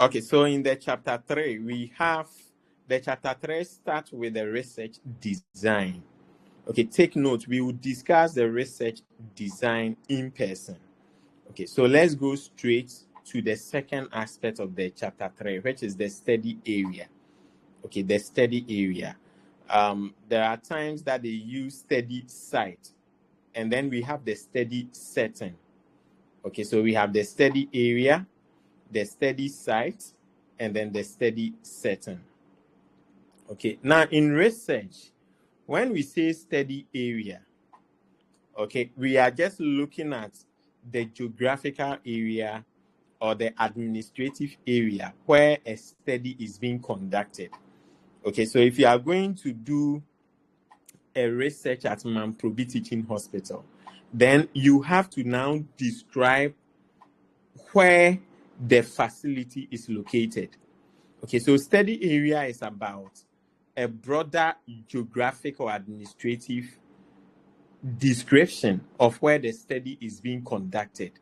Okay, so in the chapter 3, we have the chapter 3 starts with the research design. Okay, take note, we will discuss the research design in person. Okay, so let's go straight to the second aspect of the chapter 3, which is the study area. Okay, the study area. There are times that they use study site, and then we have the study setting. Okay, so we have the study area, the study site, and then the study setting. Okay, now in research, when we say study area, okay, we are just looking at the geographical area or the administrative area where a study is being conducted. Okay, so if you are going to do a research at Mamprobi Teaching Hospital, then you have to now describe where the facility is located. Okay, so study area is about a broader geographic or administrative description of where the study is being conducted.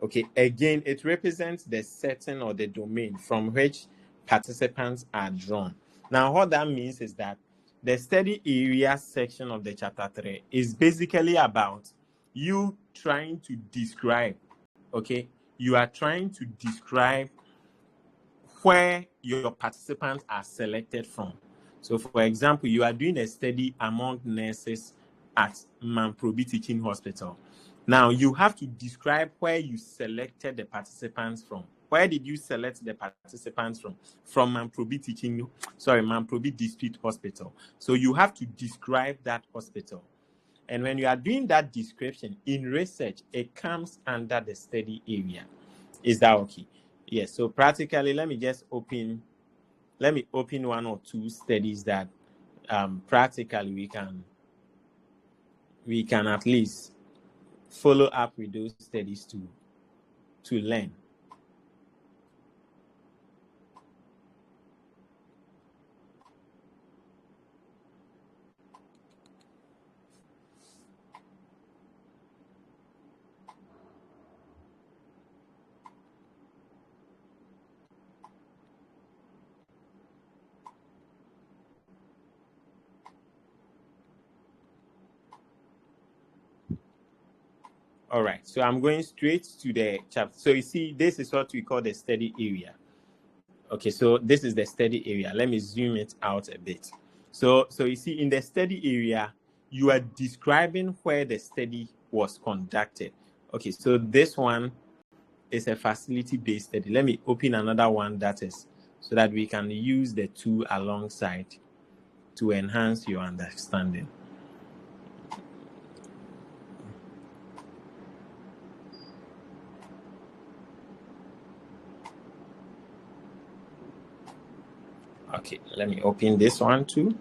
Okay, again, it represents the setting or the domain from which participants are drawn. Now, what that means is that the study area section of the chapter 3 is basically about you trying to describe, okay, you are trying to describe where your participants are selected from. So, for example, you are doing a study among nurses at Mamprobi Teaching Hospital. Now, you have to describe where you selected the participants from. Where did you select the participants from? From Mamprobi District Hospital. So you have to describe that hospital. And when you are doing that description in research, it comes under the study area. Is that okay? Yes. So practically, let me open one or two studies that practically we can at least follow up with those studies to learn. All right, so I'm going straight to the chapter. So you see, this is what we call the study area. Okay, so this is the study area. Let me zoom it out a bit. So you see, in the study area, you are describing where the study was conducted. Okay, so this one is a facility-based study. Let me open another one that is, so that we can use the two alongside to enhance your understanding. Okay, let me open this one too.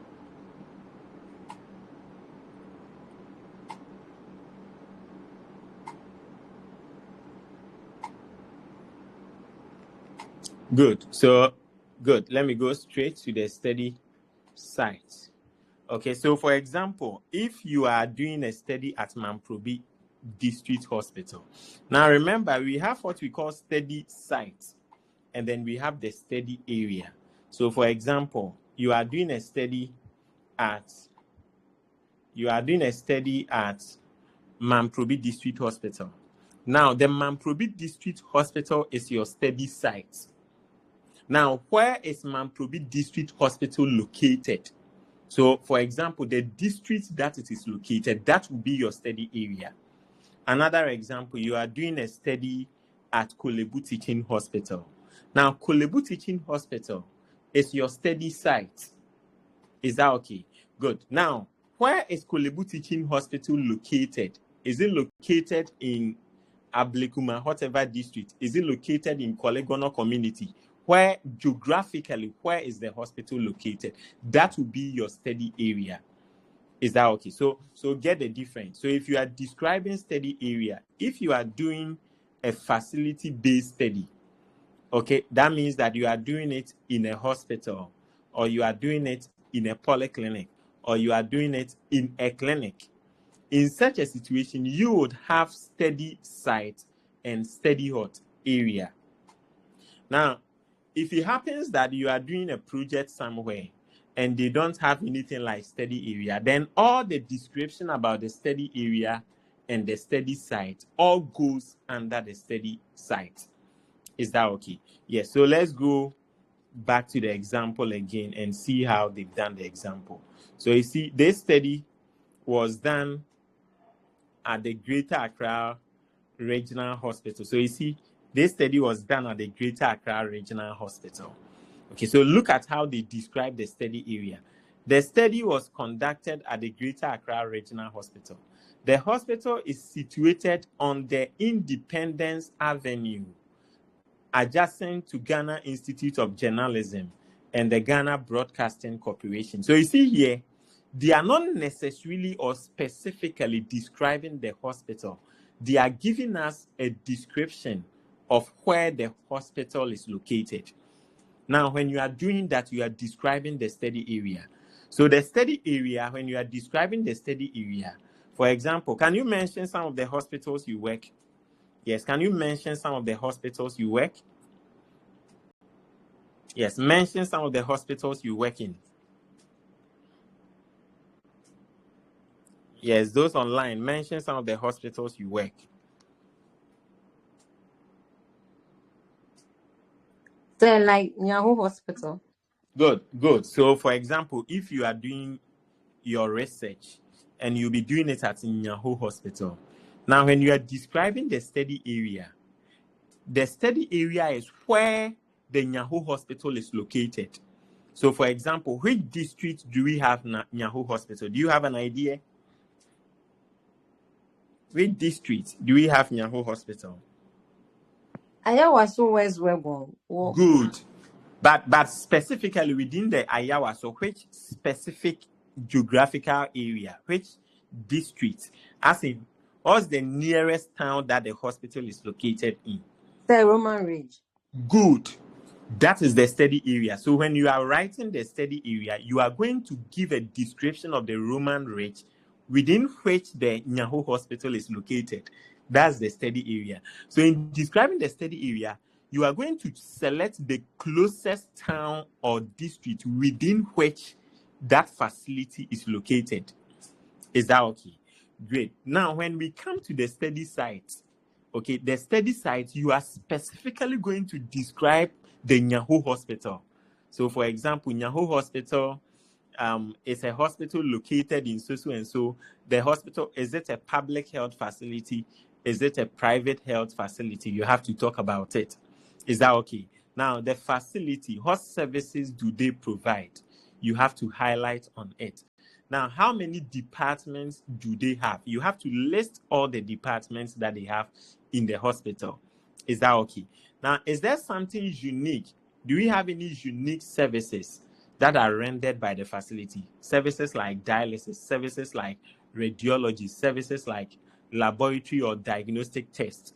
Good. So, good. Let me go straight to the study site. Okay, so for example, if you are doing a study at Mamprobi District Hospital, now remember we have what we call study sites, and then we have the study area. So for example, you are doing a study at Mamprobi District Hospital. Now, the Mamprobi District Hospital is your study site. Now, where is Mamprobi District Hospital located? So, for example, the district that it is located, that will be your study area. Another example, you are doing a study at Kolebu Teaching Hospital. Now, Kolebu Teaching Hospital is your study site. Is that okay? Good. Now, where is Kolebu Teaching Hospital located? Is it located in Ablekuma, whatever district? Is it located in Kolegono community? Where geographically, where is the hospital located? That will be your study area. Is that okay? So get the difference. So if you are describing study area, if you are doing a facility-based study, okay, that means that you are doing it in a hospital, or you are doing it in a polyclinic, or you are doing it in a clinic. In such a situation, you would have study site and study hot area. Now, if it happens that you are doing a project somewhere and they don't have anything like study area, then all the description about the study area and the study site all goes under the study site. Is that okay? Yes. So let's go back to the example again and see how they've done the example. So you see, this study was done at the Greater Accra Regional Hospital. So you see, this study was done at the Greater Accra Regional Hospital. Okay, so look at how they describe the study area. The study was conducted at the Greater Accra Regional Hospital. The hospital is situated on the Independence Avenue, adjacent to Ghana Institute of Journalism and the Ghana Broadcasting Corporation. So you see here, they are not necessarily or specifically describing the hospital. They are giving us a description of where the hospital is located. Now, when you are doing that, you are describing the study area. So the study area, when you are describing the study area, for example, can you mention some of the hospitals you work? Yes, can you mention some of the hospitals you work? Yes, mention some of the hospitals you work in. Yes, those online, mention some of the hospitals you work. So like Yahoo Hospital. Good. So for example, if you are doing your research and you'll be doing it at Yahoo Hospital. Now, when you are describing the study area is where the Yahoo Hospital is located. So for example, which district do we have Yahoo Hospital? Do you have an idea? Which district do we have Yahoo Hospital? Ayawaso West Webon. Good. But specifically within the Ayawa, so which specific geographical area, which district, as in, what's the nearest town that the hospital is located in? The Roman Ridge. Good. That is the study area. So when you are writing the study area, you are going to give a description of the Roman Ridge within which the Yahoo Hospital is located. That's the study area. So in describing the study area, you are going to select the closest town or district within which that facility is located. Is that okay? Great. Now, when we come to the study site, okay, the study site, you are specifically going to describe the Yahoo Hospital. So, for example, Yahoo Hospital is a hospital located in so and so. The hospital, is it a public health facility? Is it a private health facility? You have to talk about it. Is that okay? Now, the facility, what services do they provide? You have to highlight on it. Now, how many departments do they have? You have to list all the departments that they have in the hospital. Is that okay? Now, is there something unique? Do we have any unique services that are rendered by the facility? Services like dialysis, services like radiology, services like laboratory or diagnostic tests.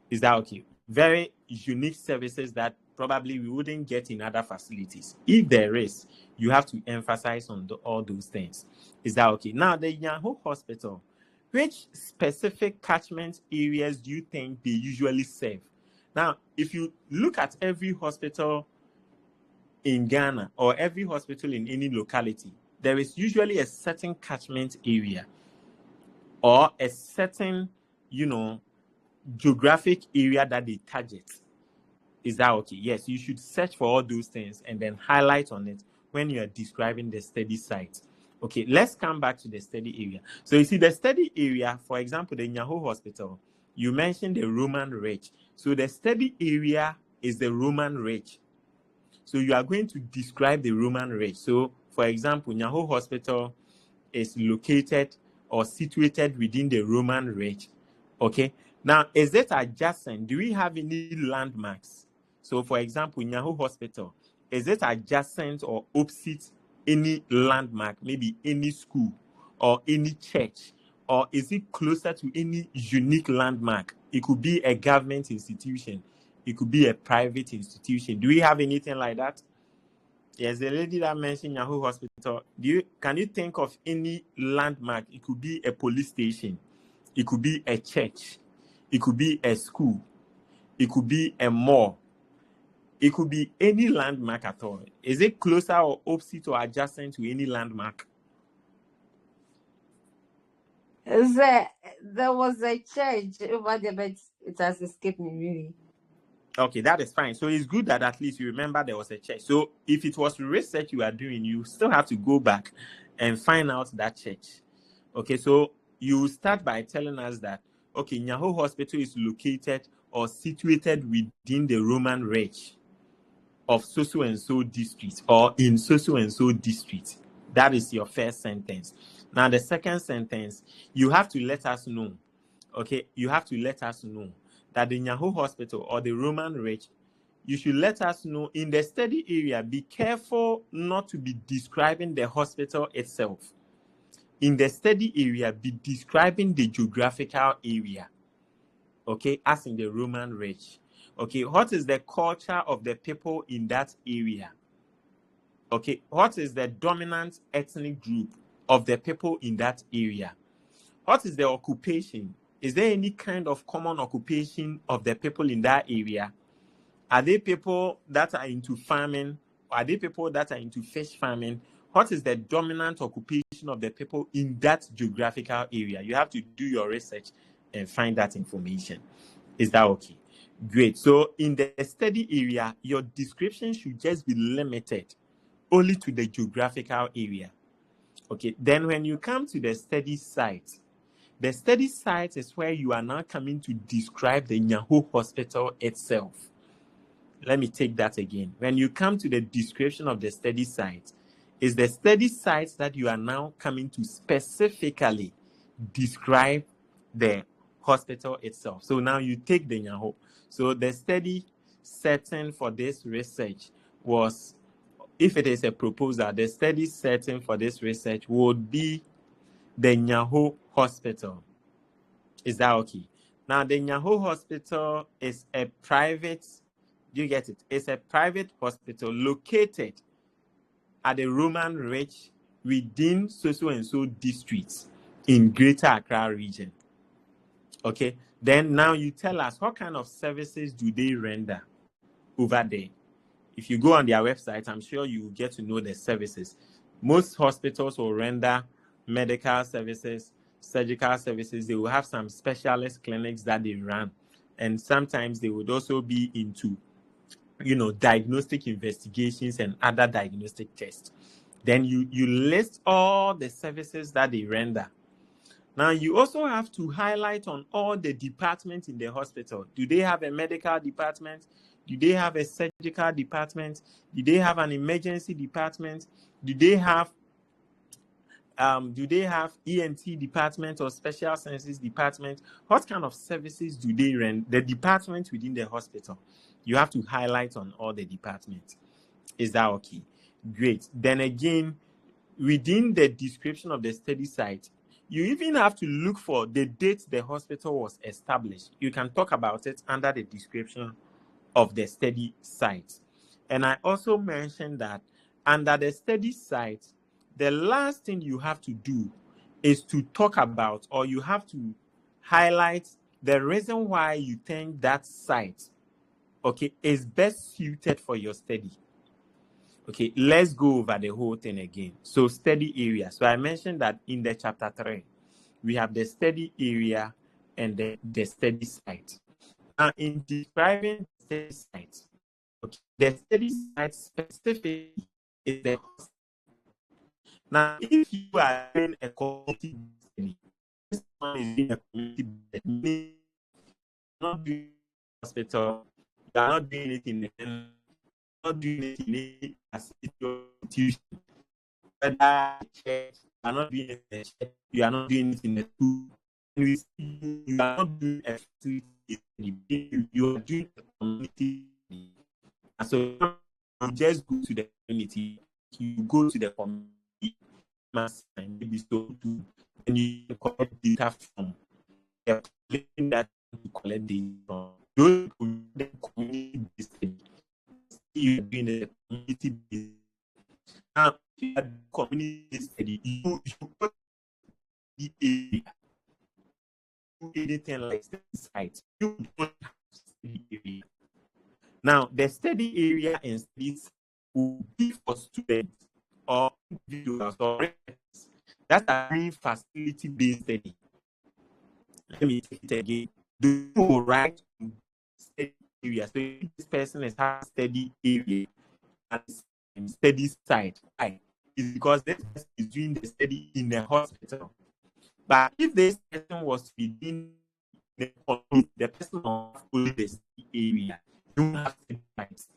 Is that okay? Very unique services that probably we wouldn't get in other facilities. If there is, you have to emphasize on all those things. Is that okay? Now, the Yahoo Hospital, which specific catchment areas do you think they usually serve? Now, if you look at every hospital in Ghana or every hospital in any locality, there is usually a certain catchment area or a certain, geographic area that they target. Is that okay? Yes, you should search for all those things and then highlight on it when you are describing the study site. Okay, let's come back to the study area. So you see the study area, for example, the Yahoo Hospital, you mentioned the Roman Ridge. So the study area is the Roman Ridge. So you are going to describe the Roman Ridge. So for example, Yahoo Hospital is located or situated within the Roman Ridge. Okay, now is it adjacent? Do we have any landmarks? So for example, Yahoo Hospital, is it adjacent or opposite any landmark, maybe any school or any church, or is it closer to any unique landmark? It could be a government institution, it could be a private institution. Do we have anything like that? Yes, the lady that mentioned Yahoo Hospital, can you think of any landmark? It could be a police station, it could be a church, it could be a school, it could be a mall. It could be any landmark at all. Is it closer or opposite or adjacent to any landmark? There was a church over there, but it has escaped me really. Okay, that is fine. So it's good that at least you remember there was a church. So if it was research you are doing, you still have to go back and find out that church. Okay, so you start by telling us that, okay, Nyaho Hospital is located or situated within the Roman Reach of so and so district, or in so and so district. That is your first sentence. Now, the second sentence, you have to let us know. Okay, you have to let us know that the Nyaho Hospital or the Roman Reach, you should let us know in the study area. Be careful not to be describing the hospital itself. In the study area, be describing the geographical area. Okay, as in the Roman Reach. Okay, what is the culture of the people in that area? Okay, what is the dominant ethnic group of the people in that area? What is the occupation? Is there any kind of common occupation of the people in that area? Are they people that are into farming? Are they people that are into fish farming? What is the dominant occupation of the people in that geographical area? You have to do your research and find that information. Is that okay? Great. So in the study area, your description should just be limited only to the geographical area. Okay. Then when you come to the study site is where you are now coming to describe the Nyaho Hospital itself. Let me take that again. When you come to the description of the study site, is the study site that you are now coming to specifically describe the hospital itself. So now you take the Nyaho. So the study setting for this research was, if it is a proposal, the study setting for this research would be the Nyaho Hospital. Is that okay? Now, the Nyaho Hospital is a private, do you get it? It's a private hospital located at the Roman Reach within so and so districts in Greater Accra region. Okay, then now you tell us what kind of services do they render over there. If you go on their website, I'm sure you will get to know the services. Most hospitals will render medical services, surgical services. They will have some specialist clinics that they run. And sometimes they would also be into, diagnostic investigations and other diagnostic tests. Then you list all the services that they render. Now, you also have to highlight on all the departments in the hospital. Do they have a medical department? Do they have a surgical department? Do they have an emergency department? Do they have ENT department or special sciences department? What kind of services do they render? The departments within the hospital. You have to highlight on all the departments. Is that okay? Great. Then again, within the description of the study site, you even have to look for the date the hospital was established. You can talk about it under the description of the study site. And I also mentioned that under the study site, the last thing you have to do is to talk about, or you have to highlight the reason why you think that site, okay, is best suited for your study. Okay, let's go over the whole thing again. So study area. So I mentioned that in the chapter 3, we have the study area and the study site. Now, in describing the study site, okay, the study site specifically is the hospital. Now, if you are doing a community study, this one is doing a community study, not doing a hospital, you are not doing it in a not doing it in any institution, whether a church, you are not doing it in a church, you are not doing it in a school, you are not doing a facility, you are doing a community. And so you just go to the community, you go to the community, and maybe so to, and you collect data from the that you collect data from those community based. You're doing a community based. Now, if you are community study, you put the area, anything like the site, you don't have study area. Now, the study area and studies will be for students or individuals or residents. That's a very facility-based study. Let me take it again. Do you write study area? So if this person has a study area and study site, why? It's because this person is doing the study in a hospital. But if this person was within the community, the person will have only the study area. You don't have study sites.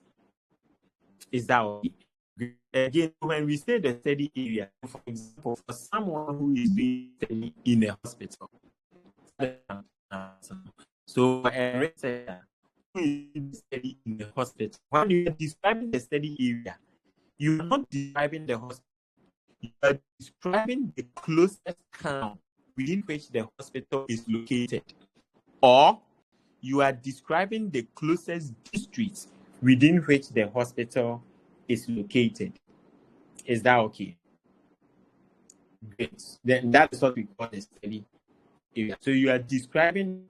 Is that okay? Again, when we say the study area, for example, for someone who is doing study in a hospital, so a researcher who is doing study in the hospital, when you are describing the study area, you are not describing the hospital, you are describing the closest town within which the hospital is located, or you are describing the closest district within which the hospital is located. Is that okay? Great. Then that is what we call the study area. So you are describing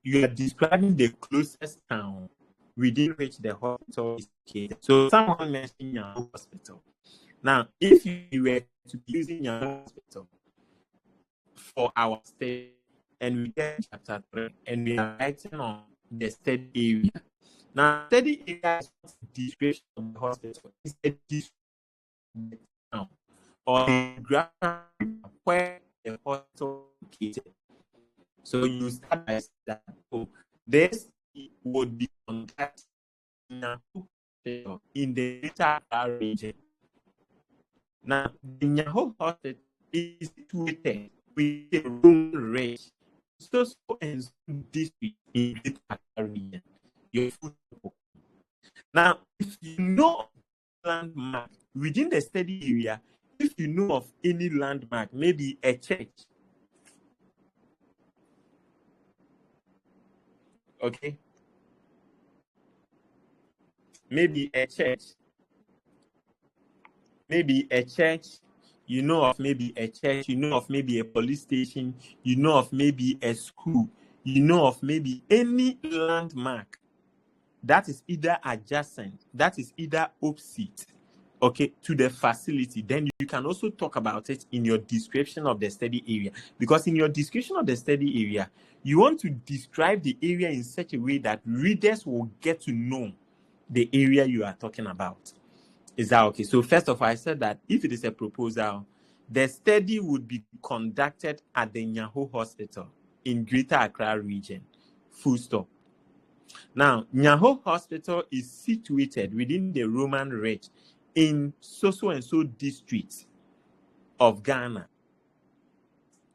the closest town within which the hospital is located. So someone mentioned Nyaho Hospital. Now, if you were to be using Nyaho Hospital for our study, and we get chapter 3, and we are writing on the study area. Now, study area is not a description of the hospital. It's a description of the town or the graph where the hospital is located. So you start by that. Oh, this would be conducted in the Greater Accra region. Now, the Nyaho Hospital is situated with the Roman Range, so and so district in Greater Accra region. Your football. Now, if you know landmark within the study area, if you know of any landmark, maybe a church, okay, maybe a church, you know of maybe a church, you know of maybe a police station, you know of maybe a school, you know of maybe any landmark that is either adjacent, that is either opposite, okay, to the facility, then you can also talk about it in your description of the study area. Because in your description of the study area, you want to describe the area in such a way that readers will get to know the area you are talking about. Is that okay? So first of all, I said that if it is a proposal, the study would be conducted at the Nyaho Hospital in Greater Accra region. Full stop. Now, Nyaho Hospital is situated within the Roman Ridge in so and so district of Ghana.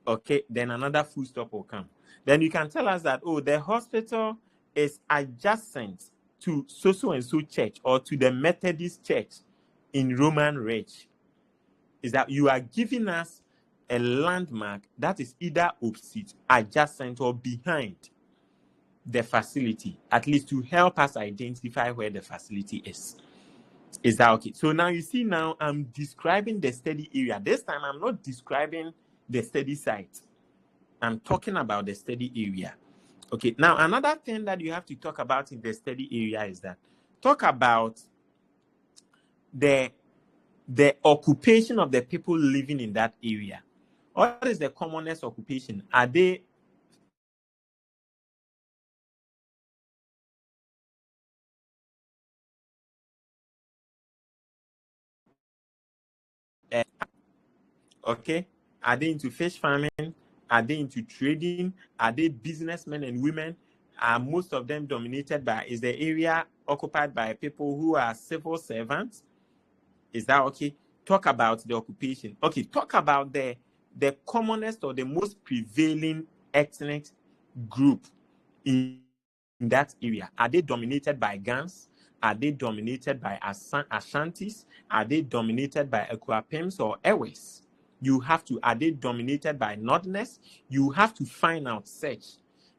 Okay, then another full stop will come. Then you can tell us that, oh, the hospital is adjacent to so and so church or to the Methodist church in Roman Ridge. Is that you are giving us a landmark that is either opposite, adjacent, or behind the facility, at least to help us identify where the facility is. Is that okay? So now you see, now I'm describing the study area. This time I'm not describing the study site. I'm talking about the study area. Okay, now another thing that you have to talk about in the study area is that talk about the occupation of the people living in that area. What is the commonest occupation? Are they okay? Are they into fish farming? Are they into trading? Are they businessmen and women? Are most of them dominated by, is the area occupied by people who are civil servants? Is that okay? Talk about the occupation. Okay, talk about the commonest or the most prevailing ethnic group in that area. Are they dominated by Gans? Are they dominated by Ashantis? Are they dominated by Akuapems or Ewes? You have to, are they dominated by Northerners? You have to find out, search,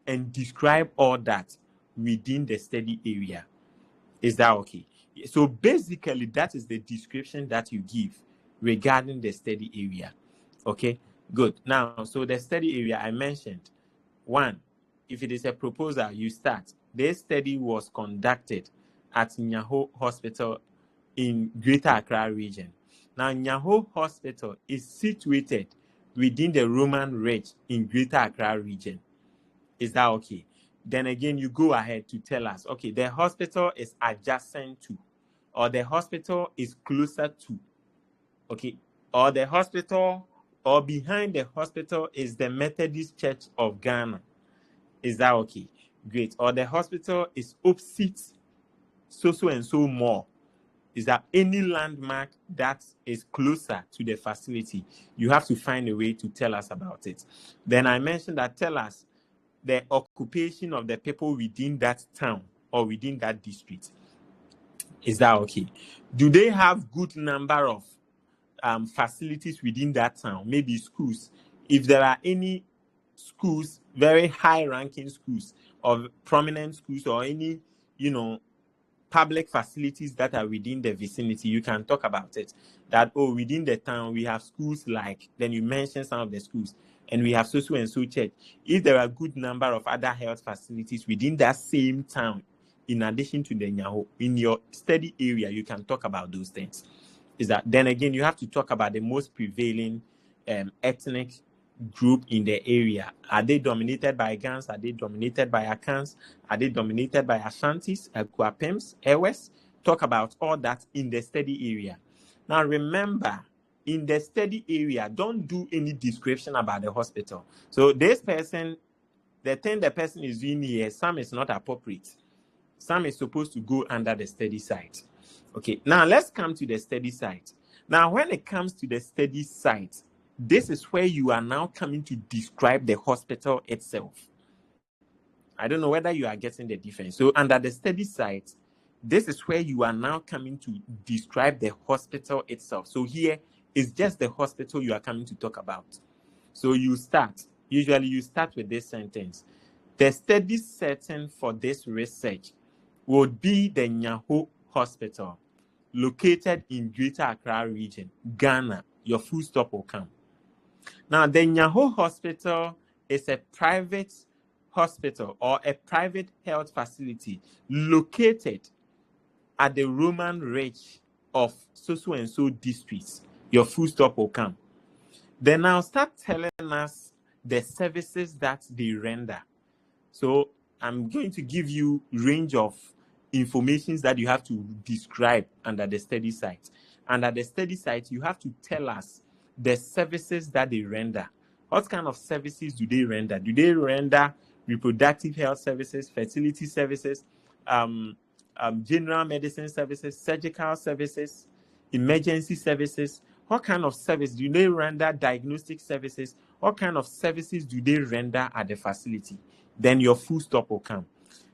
and describe all that within the study area. Is that okay? So basically, that is the description that you give regarding the study area. Okay, good. Now, so the study area I mentioned, one, if it is a proposal, you start. This study was conducted at Nyaho Hospital in Greater Accra region. Now, Nyaho Hospital is situated within the Roman Ridge in Greater Accra region. Is that okay? Then again, you go ahead to tell us, okay, the hospital is adjacent to, or the hospital is closer to, okay, or the hospital, or behind the hospital is the Methodist Church of Ghana. Is that okay? Great. Or the hospital is opposite so and so more. Is that any landmark that is closer to the facility? You have to find a way to tell us about it. Then I mentioned that tell us the occupation of the people within that town or within that district. Is that okay? Do they have good number of facilities within that town? Maybe schools. If there are any schools, very high-ranking schools or prominent schools, or any, public facilities that are within the vicinity, you can talk about it. That, oh, within the town we have schools like, then you mention some of the schools, and we have so and so church. If there are a good number of other health facilities within that same town, in addition to the Nyaho, in your study area, you can talk about those things. Is that, then again, you have to talk about the most prevailing ethnic group in the area. Are they dominated by Gans? Are they dominated by Akans? Are they dominated by Ashantis, Akuapems, Ewes? Talk about all that in the study area. Now remember, in the study area, don't do any description about the hospital. So this person, the thing the person is doing here, some is not appropriate. Some is supposed to go under the study site. Okay, now let's come to the study site. Now, when it comes to the study site, this is where you are now coming to describe the hospital itself. I don't know whether you are getting the difference. So under the study site, this is where you are now coming to describe the hospital itself. So here is just the hospital you are coming to talk about. So usually you start with this sentence. The study setting for this research would be the Nyaho Hospital, located in Greater Accra region, Ghana. Your full stop will come. Now, the Nyaho Hospital is a private hospital or a private health facility located at the Roman Ridge of so and so districts. Your full stop will come. Then now start telling us the services that they render. So I'm going to give you range of informations that you have to describe under the study site. Under the study site, you have to tell us the services that they render. What kind of services do they render? Do they render reproductive health services, fertility services, general medicine services, surgical services, emergency services? What kind of service do they render? Diagnostic services? What kind of services do they render at the facility? Then your full stop will come.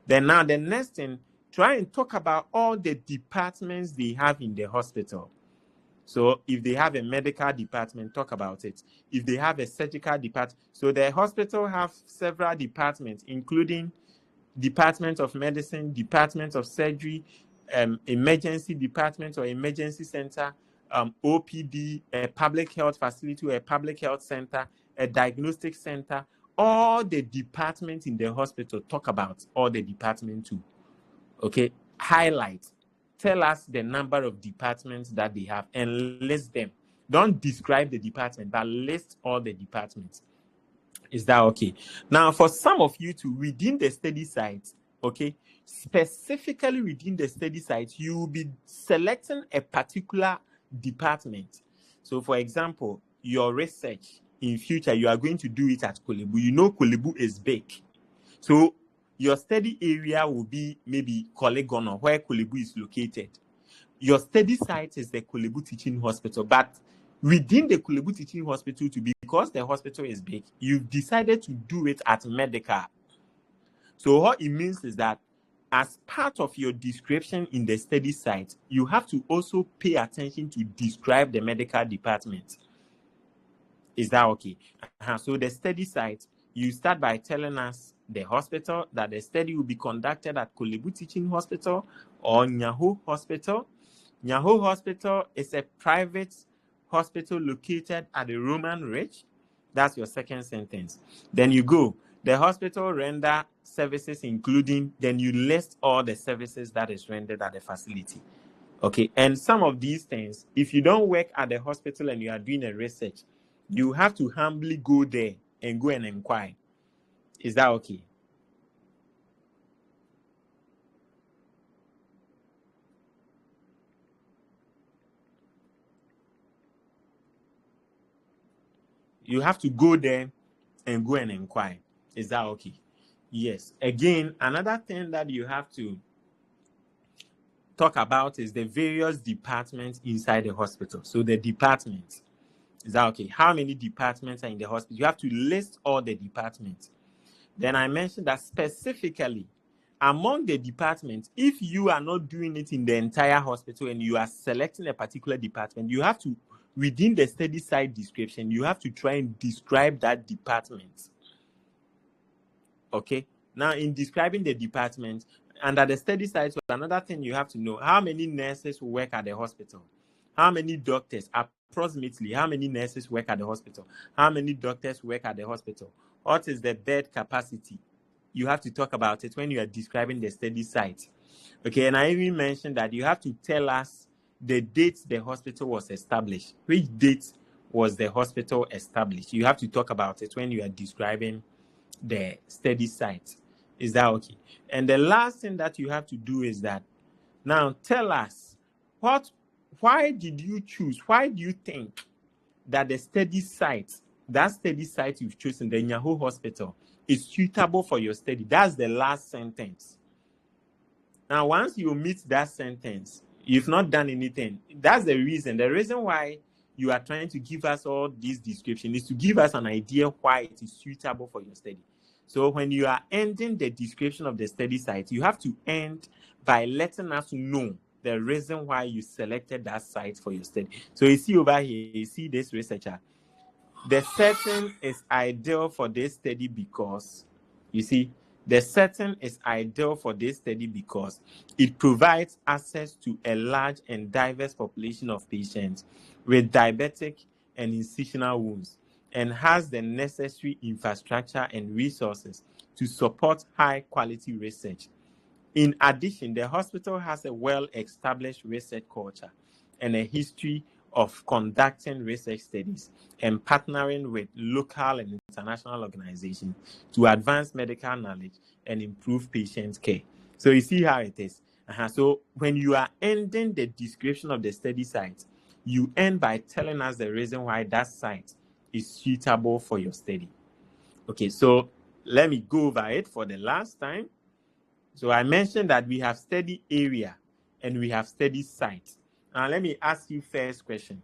Then now the next thing, try and talk about all the departments they have in the hospital. So if they have a medical department, talk about it. If they have a surgical department, so the hospital have several departments, including Department of Medicine, Department of Surgery, emergency department or emergency center, OPD, a public health facility or a public health center, a diagnostic center. All the departments in the hospital, talk about all the departments too. Okay, highlight. Tell us the number of departments that they have and list them. Don't describe the department, but list all the departments. Is that okay? Now, for some of you to within the study site, okay, specifically within the study site, you will be selecting a particular department. So, for example, your research in future, you are going to do it at Korle Bu. You know Korle Bu is big. So, your study area will be maybe Korle Gonno, where Korle Bu is located. Your study site is the Korle Bu Teaching Hospital, but within the Korle Bu Teaching Hospital, because the hospital is big, you've decided to do it at Medical. So what it means is that as part of your description in the study site, you have to also pay attention to describe the medical department. Is that okay? So the study site, you start by telling us the hospital, that the study will be conducted at Korle Bu Teaching Hospital or Nyaho Hospital. Nyaho Hospital is a private hospital located at the Roman Ridge. That's your second sentence. Then you go. The hospital render services including, then you list all the services that is rendered at the facility. Okay, and some of these things, if you don't work at the hospital and you are doing a research, you have to humbly go there and go and inquire. Is that okay? You have to go there and go and inquire. Is that okay? Yes. Again, another thing that you have to talk about is the various departments inside the hospital. So the departments. Is that okay? How many departments are in the hospital? You have to list all the departments. Then I mentioned that specifically among the departments, if you are not doing it in the entire hospital and you are selecting a particular department, you have to, within the study site description, you have to try and describe that department. Okay? Now, in describing the department, under the study site, another thing you have to know, how many nurses work at the hospital? How many doctors, approximately, how many nurses work at the hospital? How many doctors work at the hospital? What is the bed capacity? You have to talk about it when you are describing the study site. Okay, and I even mentioned that you have to tell us the date the hospital was established. Which date was the hospital established? You have to talk about it when you are describing the study site. Is that okay? And the last thing that you have to do is that, now tell us, why did you choose, why do you think that the study site, that study site you've chosen, the Nyaho Hospital, is suitable for your study? That's the last sentence. Now, once you meet that sentence, you've not done anything. That's the reason. The reason why you are trying to give us all this description is to give us an idea why it is suitable for your study. So when you are ending the description of the study site, you have to end by letting us know the reason why you selected that site for your study. So you see over here, you see this researcher. The setting is ideal for this study because, you see, the setting is ideal for this study because it provides access to a large and diverse population of patients with diabetic and incisional wounds and has the necessary infrastructure and resources to support high-quality research. In addition, the hospital has a well-established research culture and a history of conducting research studies and partnering with local and international organizations to advance medical knowledge and improve patient care. So you see how it is. So when you are ending the description of the study site, you end by telling us the reason why that site is suitable for your study. Okay, so let me go over it for the last time. So I mentioned that we have study area and we have study site. Now let me ask you first question.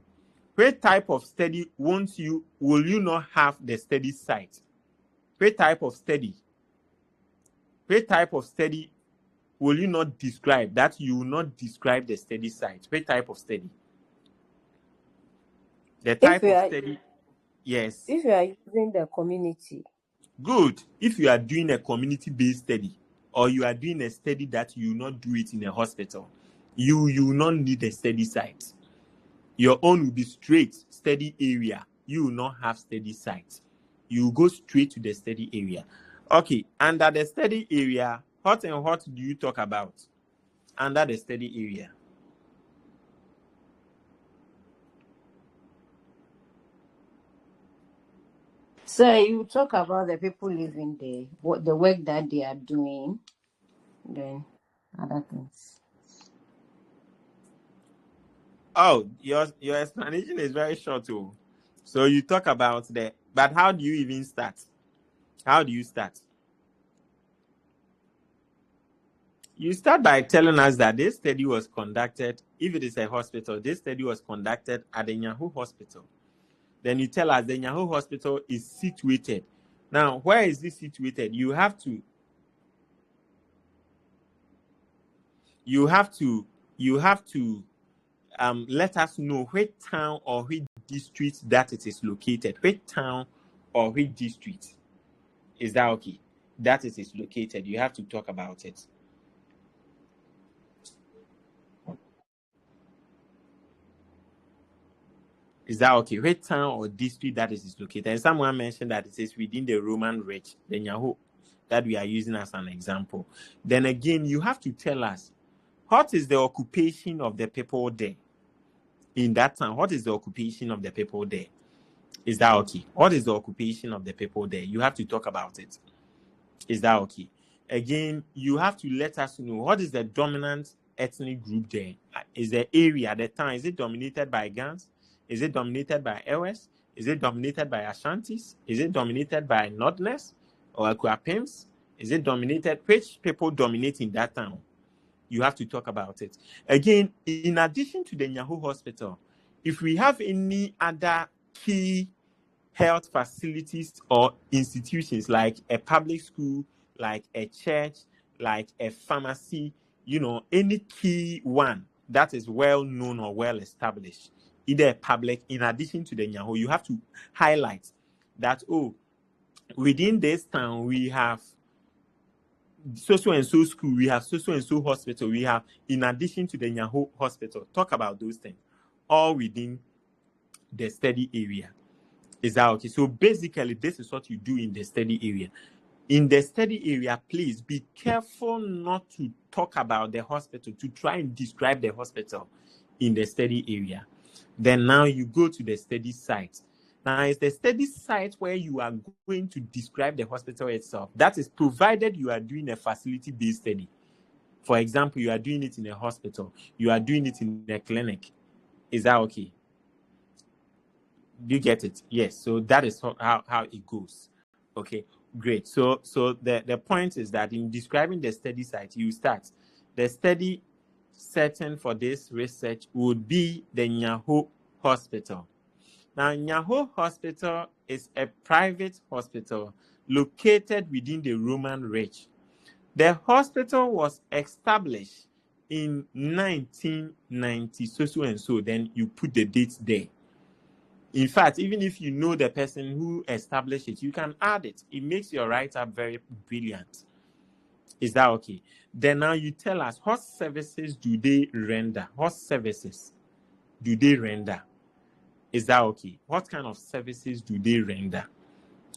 What type of study will you not have the study site? What type of study? What type of study will you not describe that you will not describe the study site? What type of study? The type of study, yes. If you are using the community. Good. If you are doing a community-based study or you are doing a study that you will not do it in a hospital, you will not need a study site. Your own will be straight study area. You will not have study site. You will go straight to the study area. Okay, under the study area, what and what do you talk about under the study area? So you talk about the people living there, what the work that they are doing, then other things. Oh, your explanation is very short too. So you talk about but how do you even start? How do you start? You start by telling us that this study was conducted, if it is a hospital, this study was conducted at the Nyaho Hospital. Then you tell us the Nyaho Hospital is situated. Now, where is this situated? You have to let us know which town or which district that it is located. Which town or which district. Is that okay? That it is located. You have to talk about it. Is that okay? Which town or district that is located? And someone mentioned that it is within the Roman Reach, the Nyaho, that we are using as an example. Then again, you have to tell us, what is the occupation of the people there? In that town, what is the occupation of the people there? Is that okay? What is the occupation of the people there? You have to talk about it. Is that okay? Again, you have to let us know what is the dominant ethnic group there. Is the area, the town, is it dominated by Gans? Is it dominated by Ewes? Is it dominated by Ashantis? Is it dominated by Northerners or Akuapims? Is it dominated? Which people dominate in that town? You have to talk about it. Again, in addition to the Nyaho Hospital, if we have any other key health facilities or institutions like a public school, like a church, like a pharmacy, any key one that is well known or well established, either a public, in addition to the Nyaho, you have to highlight that, within this town, we have so-and-so school, we have so-and-so hospital, we have, in addition to the Nyaho Hospital. Talk about those things, all within the study area. Is that okay? So basically, this is what you do in the study area. In the study area, please be careful not to talk about the hospital, to try and describe the hospital in the study area. Then now you go to the study site. Now, it's the study site where you are going to describe the hospital itself. That is provided you are doing a facility-based study. For example, you are doing it in a hospital. You are doing it in a clinic. Is that okay? Do you get it? Yes. So that is how it goes. Okay, great. So the point is that in describing the study site, you start. The study setting for this research would be the Nyaho Hospital. Now, Nyaho Hospital is a private hospital located within the Roman Reach. The hospital was established in 1990, so and so. Then you put the dates there. In fact, even if you know the person who established it, you can add it. It makes your write-up very brilliant. Is that okay? Then now you tell us, what services do they render? What services do they render? Is that okay? What kind of services do they render?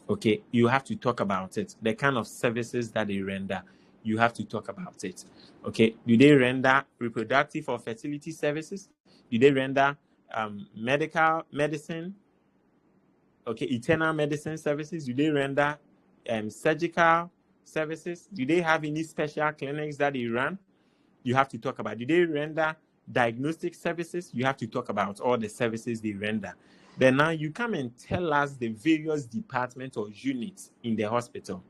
Okay, you have to talk about it. The kind of services that they render, you have to talk about it. Okay, do they render reproductive or fertility services? Do they render medicine? Okay, internal medicine services? Do they render surgical services? Do they have any special clinics that they run? You have to talk about. Do they render diagnostic services? You have to talk about all the services they render. Then now you come and tell us the various departments or units in the hospital.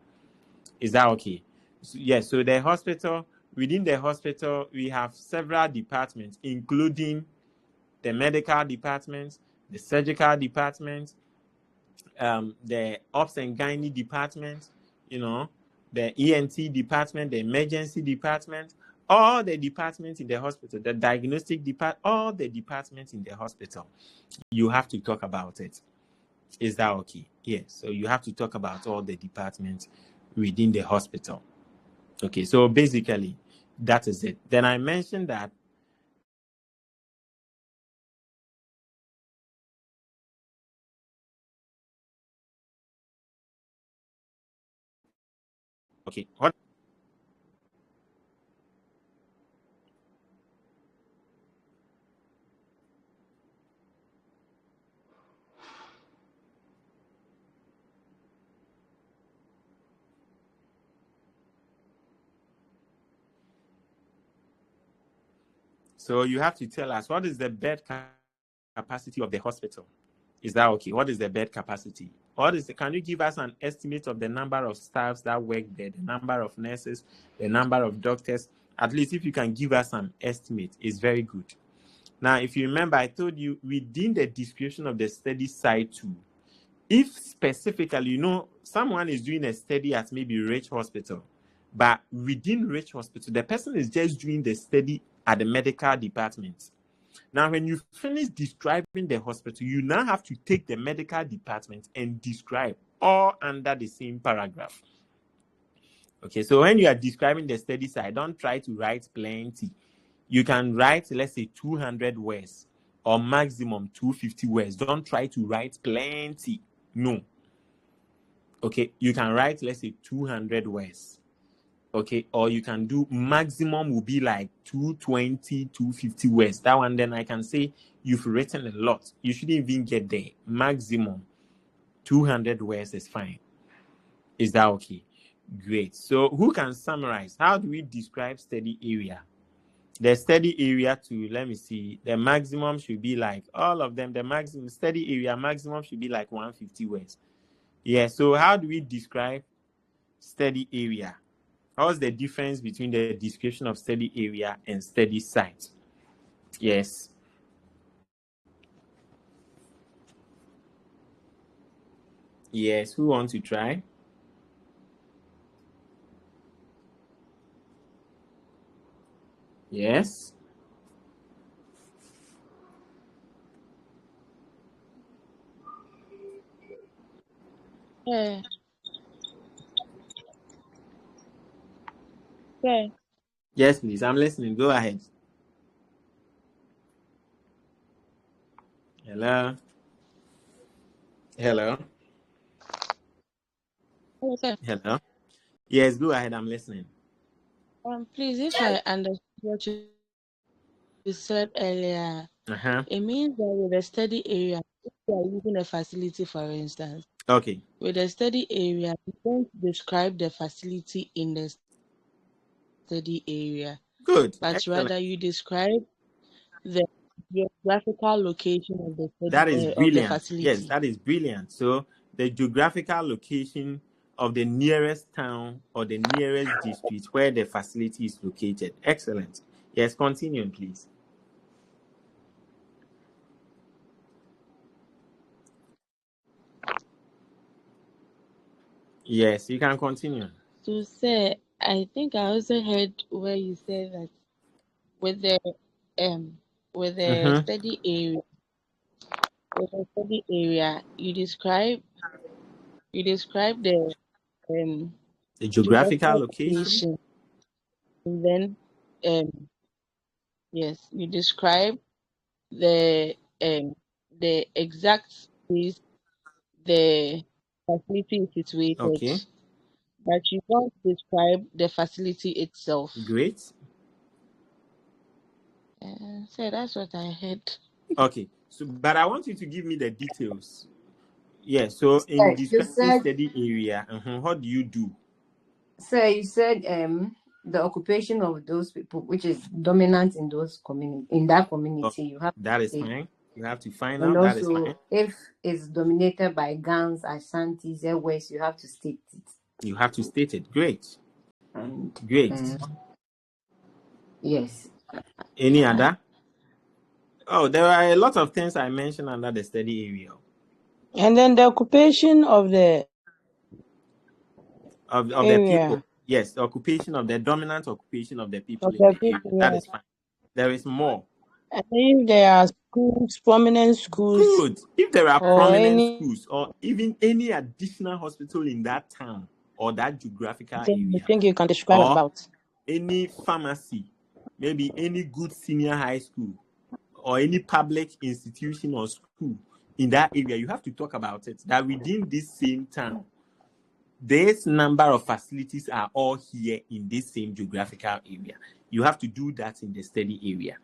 Is that okay? So, yes, so the hospital, within the hospital, we have several departments, including the medical department, the surgical department, the ops and gynae department, the ENT department, the emergency department, all the departments in the hospital, the diagnostic department, all the departments in the hospital. You have to talk about it. Is that okay? Yes. So you have to talk about all the departments within the hospital. Okay. So basically, that is it. Then I mentioned that okay. What? So you have to tell us, what is the bed capacity of the hospital? Is that okay? What is the bed capacity? Can you give us an estimate of the number of staffs that work there, the number of nurses, the number of doctors? At least if you can give us an estimate, it's very good. Now, if you remember, I told you within the description of the study site too, if specifically, someone is doing a study at maybe Rich Hospital, but within Rich Hospital, the person is just doing the study at the medical department. Now, when you finish describing the hospital, you now have to take the medical department and describe all under the same paragraph. Okay, so when you are describing the study site, don't try to write plenty. You can write, let's say, 200 words or maximum 250 words. Don't try to write plenty. No. Okay, you can write, let's say, 200 words. Okay, or you can do maximum will be like 220, 250 words. That one, then I can say you've written a lot. You shouldn't even get there. Maximum 200 words is fine. Is that okay? Great. So who can summarize? How do we describe study area? The study area to, let me see, the maximum should be like all of them. The maximum study area maximum should be like 150 words. Yeah. So how do we describe study area? What's the difference between the description of study area and study site? Yes. Yes. Who wants to try? Yes. Yeah. Yeah. Yes, please. I'm listening. Go ahead. Hello. Hello. Okay. Hello. Yes, go ahead. I'm listening. Please, if I understood what you said earlier, it means that with a study area, if you are using a facility, for instance, Okay. with a study area, you don't describe the facility in the study area, Good. but Excellent. rather you describe the geographical location of the That is of the brilliant. facility. Yes, that is brilliant. So the geographical location of the nearest town or the nearest district where the facility is located. Excellent. Yes, continue, please. Yes, you can continue. So, say, I think I also heard where you said that with the study area, with the study area, you describe the The geographical geographical location. location, and then yes, you describe the exact place the facility is situated, Okay. but you don't describe the facility itself. Great. So that's what I heard. Okay. So, but I want you to give me the details. Yeah. So, in You describing said, study area, what do you do? sir, you said the occupation of those people, which is dominant in those that community, you have That to is say. fine. You have to find And out. That is fine. also, if it's dominated by gangs, Ashantis, West, you have to state it. You have to state it. Great. And Great. yes. Any other? Oh, there are a lot of things I mentioned under the study area. And then the occupation of the the people. Yes, the occupation of the dominant occupation of the people in the area. That is fine. There is more. And if there are schools, prominent schools. Good. If there are prominent schools or even any additional hospital in that town or that geographical area, I think you can describe or about any pharmacy, maybe any good senior high school or any public institution or school in that area, you have to talk about it. That within this same town, this number of facilities are all here in this same geographical area. You have to do that in the study area.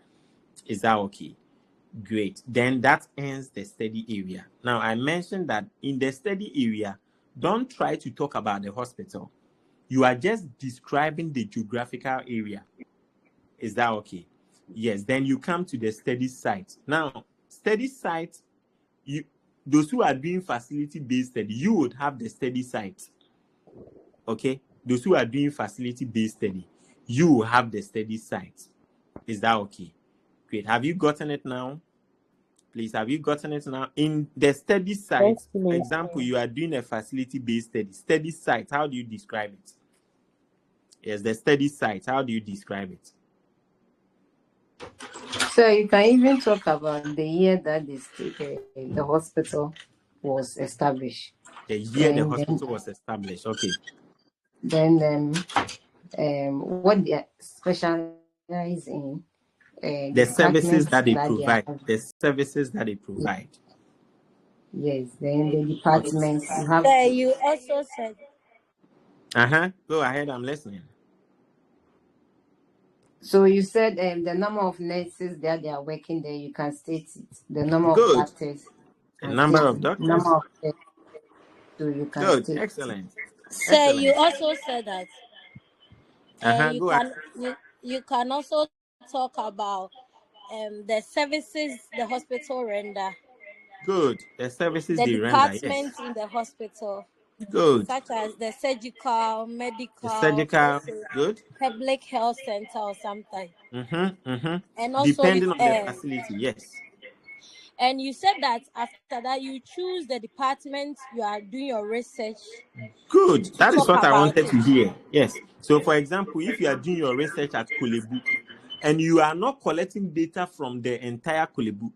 Is that okay? Great. Then that ends the study area. Now, I mentioned that in the study area, don't try to talk about the hospital. You are just describing the geographical area. Is that okay? Yes. Then you come to the study site. Now, study site, those who are doing facility-based study, you would have the study site. Okay? Those who are doing facility-based study, you will have the study site. Is that okay? Great. Have you gotten it now? Please, have you gotten it now? In the study site, for example, you are doing a facility-based study. Study site, how do you describe it? Yes, the study site, how do you describe it? So you can even talk about the year that the hospital was established. The year the hospital was established. Okay. Then what they specialize in, The services departments that they that they provide. have. The services that they provide. Yes, then the departments you have. Sir, you also said. Go ahead, I'm listening. So you said the number of nurses that they are working there, you can state it. The number of Good. doctors. The And number state of it. doctors. Number of nurses, so you can Good. state it. Excellent. Sir, you Excellent. also said that you Go ahead. can you can also talk about the services the hospital render, Good. The services the they render, yes. departments in the hospital, Good. such as the surgical, The medical, surgical, let's say good. public health center or something. And also Depending on the facility, yes. and you said that after that you choose the department you are doing your research. Good. That is talk what I about wanted it. to hear. Yes. So, for example, if you are doing your research at Korle Bu and you are not collecting data from the entire Korle Bu,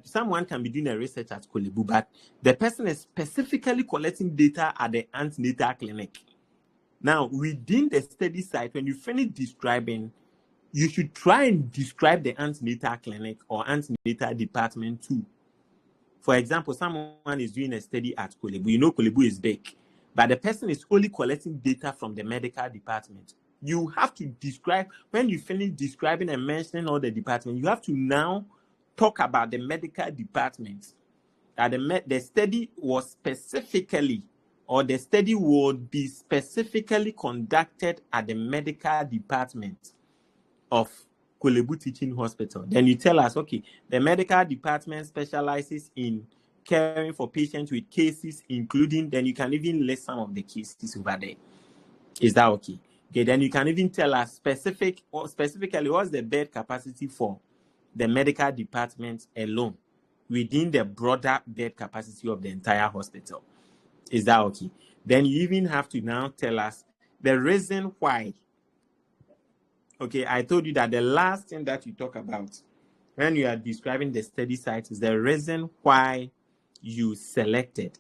someone can be doing a research at Korle Bu, but the person is specifically collecting data at the antenatal clinic. Now, within the study site, when you finish describing, you should try and describe the antenatal clinic or antenatal department too. For example, someone is doing a study at Korle Bu. You know Korle Bu is big, but the person is only collecting data from the medical department. You have to describe, when you finish describing and mentioning all the departments, you have to now talk about the medical department. That the study was specifically, or the study would be specifically conducted at the medical department of Korle Bu Teaching Hospital. Then you tell us, okay, the medical department specializes in caring for patients with cases, including, then you can even list some of the cases over there. Is that okay? Okay, then you can even tell us specifically what's the bed capacity for the medical department alone within the broader bed capacity of the entire hospital. Is that okay? Then you even have to now tell us the reason why. Okay, I told you that the last thing that you talk about when you are describing the study site is the reason why you selected,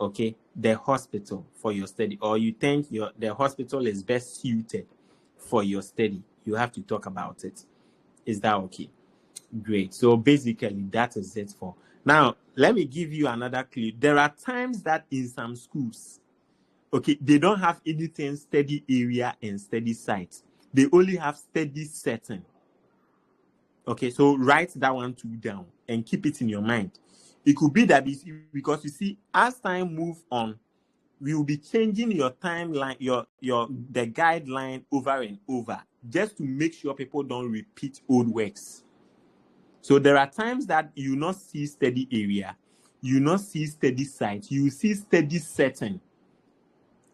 okay, the hospital for your study, or you think the hospital is best suited for your study. You have to talk about it. Is that okay? Great. So basically, that is it for now. Let me give you another clue. There are times that in some schools, okay, they don't have anything study area and study site. They only have study setting. Okay, so write that one too down and keep it in your mind. It could be that because you see, as time move on, we will be changing your timeline, the guideline over and over, just to make sure people don't repeat old works. So there are times that you not see study area, you not see study site, you see study setting.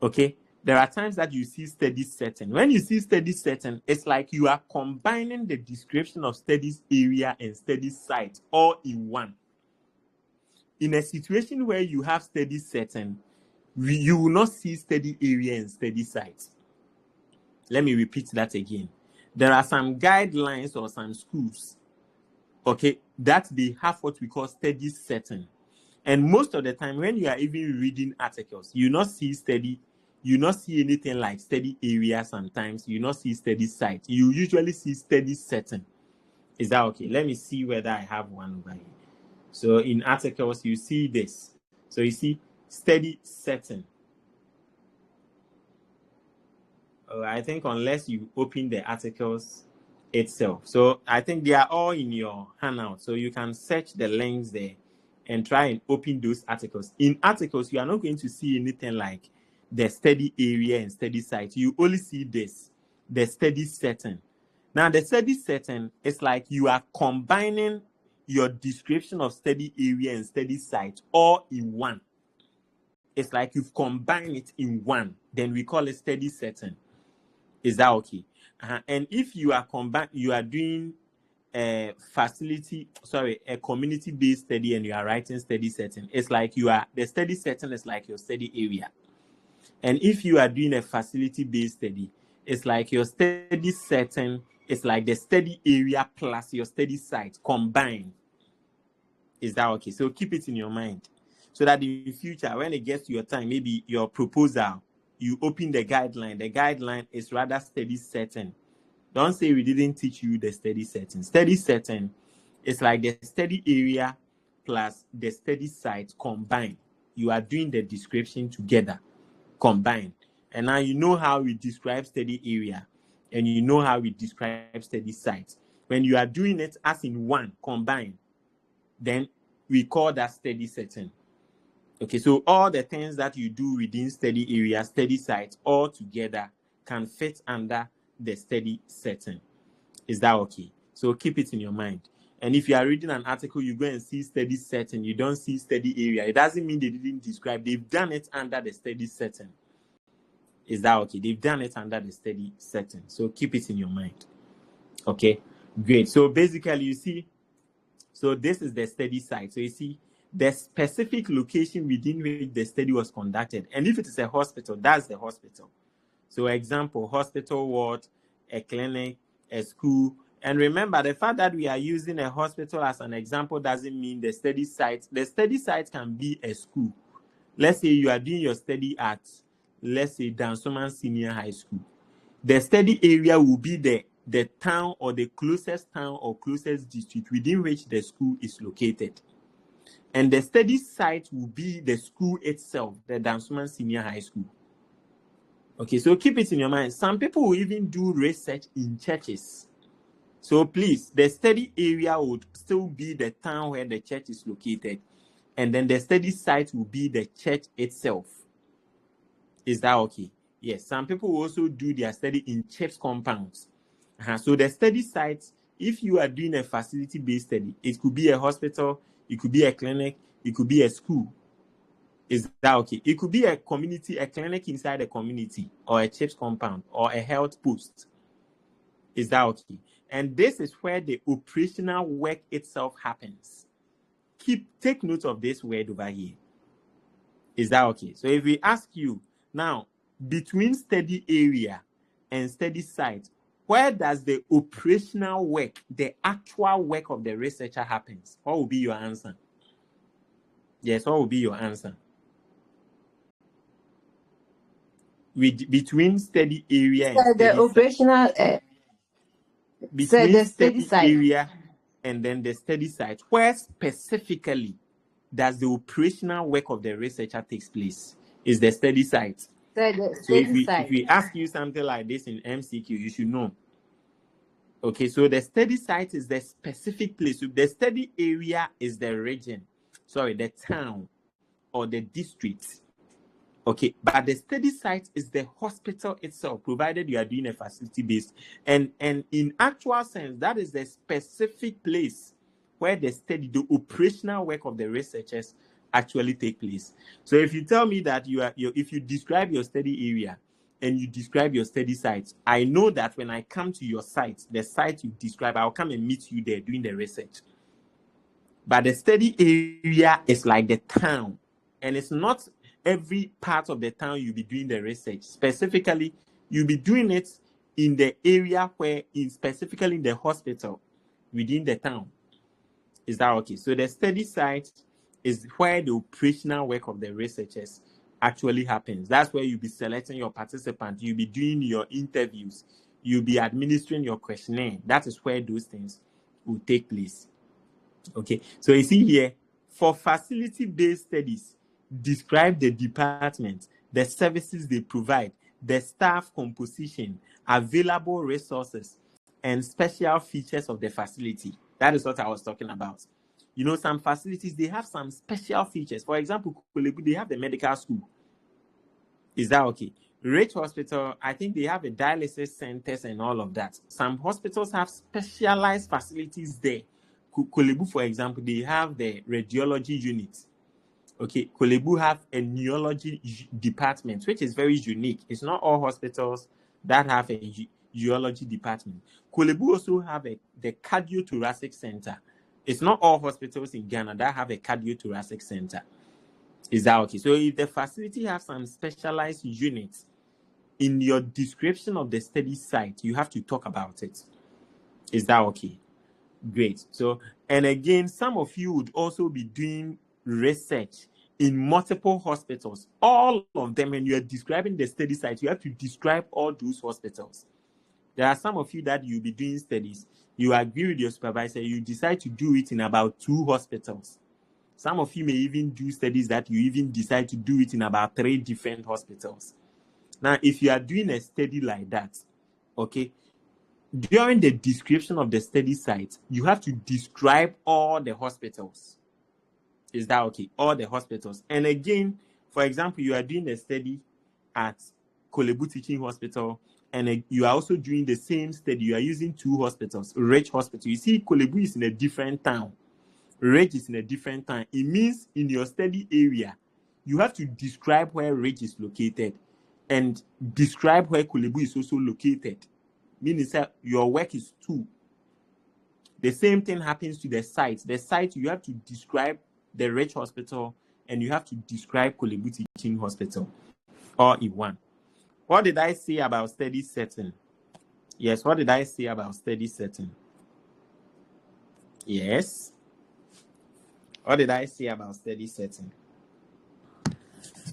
Okay, there are times that you see study setting. When you see study setting, it's like you are combining the description of studies area and study site all in one. In a situation where you have study setting, you will not see study area and study site. Let me repeat that again. There are some guidelines or some schools, okay, that they have what we call study setting. And most of the time, when you are even reading articles, you not see anything like study area sometimes. You not see study site. You usually see study setting. Is that okay? Let me see whether I have one over here. So in articles, you see this. So you see study setting. I think unless you open the articles itself. So I think they are all in your handout. So you can search the links there and try and open those articles. In articles, you are not going to see anything like the study area and study site. You only see this, the study setting. Now, the study setting is like you are combining your description of study area and study site all in one. It's like you've combined it in one. Then we call it study setting. Is that okay? And if you are doing a community-based study and you are writing study setting, it's like the study setting is like your study area. And if you are doing a facility-based study, it's like your study setting, it's like the study area plus your study site combined. Is that okay? So keep it in your mind so that in the future, when it gets to your time, maybe your proposal, you open the guideline. The guideline is rather study setting Don't say we didn't teach you the study setting. Study setting is like the study area plus the study site combined. You are doing the description together, combined. And now you know how we describe study area and you know how we describe study site. When you are doing it as in one, combined, then we call that study setting. Okay, so all the things that you do within study area, study site, all together can fit under the study setting. Is that okay? So keep it in your mind. And if you are reading an article, you go and see study setting, you don't see study area. It doesn't mean they didn't describe. They've done it under the study setting. Is that okay? They've done it under the study setting. So keep it in your mind. Okay, great. So basically, you see, so this is the study site. So you see the specific location within which the study was conducted. And if it is a hospital, that's the hospital. So example, hospital ward, a clinic, a school. And remember, the fact that we are using a hospital as an example doesn't mean the study site. The study site can be a school. Let's say you are doing your study at, let's say, Dansoman Senior High School. The study area will be the town or the closest town or closest district within which the school is located. And the study site will be the school itself, the Dansoman Senior High School. Okay, so keep it in your mind. Some people will even do research in churches. So please, the study area would still be the town where the church is located. And then the study site will be the church itself. Is that okay? Yes, some people will also do their study in church compounds. So the study sites, if you are doing a facility-based study, it could be a hospital, it could be a clinic, it could be a school. Is that okay? It could be a community, a clinic inside a community, or a church compound, or a health post. Is that okay? And this is where the operational work itself happens. Take note of this word over here. Is that okay? So if we ask you now, between study area and study site, where does the operational work, the actual work of the researcher happens? What will be your answer? Yes, what will be your answer? Between study area and study the operational between the study site area and then the study site, where specifically does the operational work of the researcher takes place? Is the study site. The So if we ask you something like this in MCQ, you should know. Okay, so the study site is the specific place. So the study area is the region, the town or the district. Okay, but the study site is the hospital itself, provided you are doing a facility-based. And in actual sense, that is the specific place where the operational work of the researchers actually take place. So if you tell me that if you describe your study area and you describe your study site, I know that when I come to your site, the site you describe, I'll come and meet you there doing the research. But the study area is like the town, and it's not every part of the town you'll be doing the research. Specifically, you'll be doing it in the area specifically in the hospital within the town. Is that okay? So the study site is where the operational work of the researchers actually happens. That's where you'll be selecting your participants, you'll be doing your interviews, you'll be administering your questionnaire. That is where those things will take place. Okay, so you see here, for facility-based studies, describe the department, the services they provide, the staff composition, available resources, and special features of the facility. That is what I was talking about. You know, some facilities, they have some special features. For example, they have the medical school. Is that okay? Rich Hospital, I think they have a dialysis centers and all of that. Some hospitals have specialized facilities there. Korle Bu, for example, they have the radiology unit. Okay, Korle Bu have a neurology department, which is very unique. It's not all hospitals that have a urology department. Korle Bu also have the cardiothoracic center. It's not all hospitals in Ghana that have a cardiothoracic center. Is that okay? So if the facility has some specialized units, in your description of the study site, you have to talk about it. Is that okay? Great. So, and again, some of you would also be doing research in multiple hospitals. All of them, when you are describing the study site, you have to describe all those hospitals. There are some of you that you'll be doing studies. You agree with your supervisor. You decide to do it in about 2 hospitals. Some of you may even do studies that you even decide to do it in about 3 different hospitals. Now, if you are doing a study like that, okay, during the description of the study site, you have to describe all the hospitals. Is that okay? All the hospitals. And again, for example, you are doing a study at Korle Bu Teaching Hospital, and you are also doing the same study. You are using 2 hospitals, Ridge Hospital. You see, Korle Bu is in a different town. Ridge is in a different town. It means in your study area, you have to describe where Ridge is located and describe where Korle Bu is also located. Meaning that your work is 2. The same thing happens to the site. The site, you have to describe the Ridge Hospital and you have to describe Korle Bu Teaching Hospital, all in one. What did I say about study setting? Yes, what did I say about study setting? Yes. What did I say about study setting?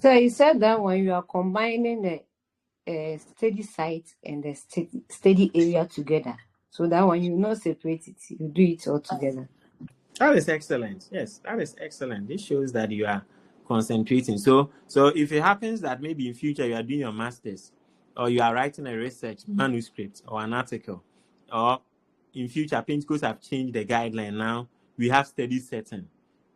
So you said that when you are combining the study site and the study area together, so that when you not separate it, you do it all together. That is excellent. Yes, that is excellent. This shows that you are concentrating. So if it happens that maybe in future you are doing your master's or you are writing a research manuscript or an article, or in future Pentecost have changed the guideline now, we have study setting.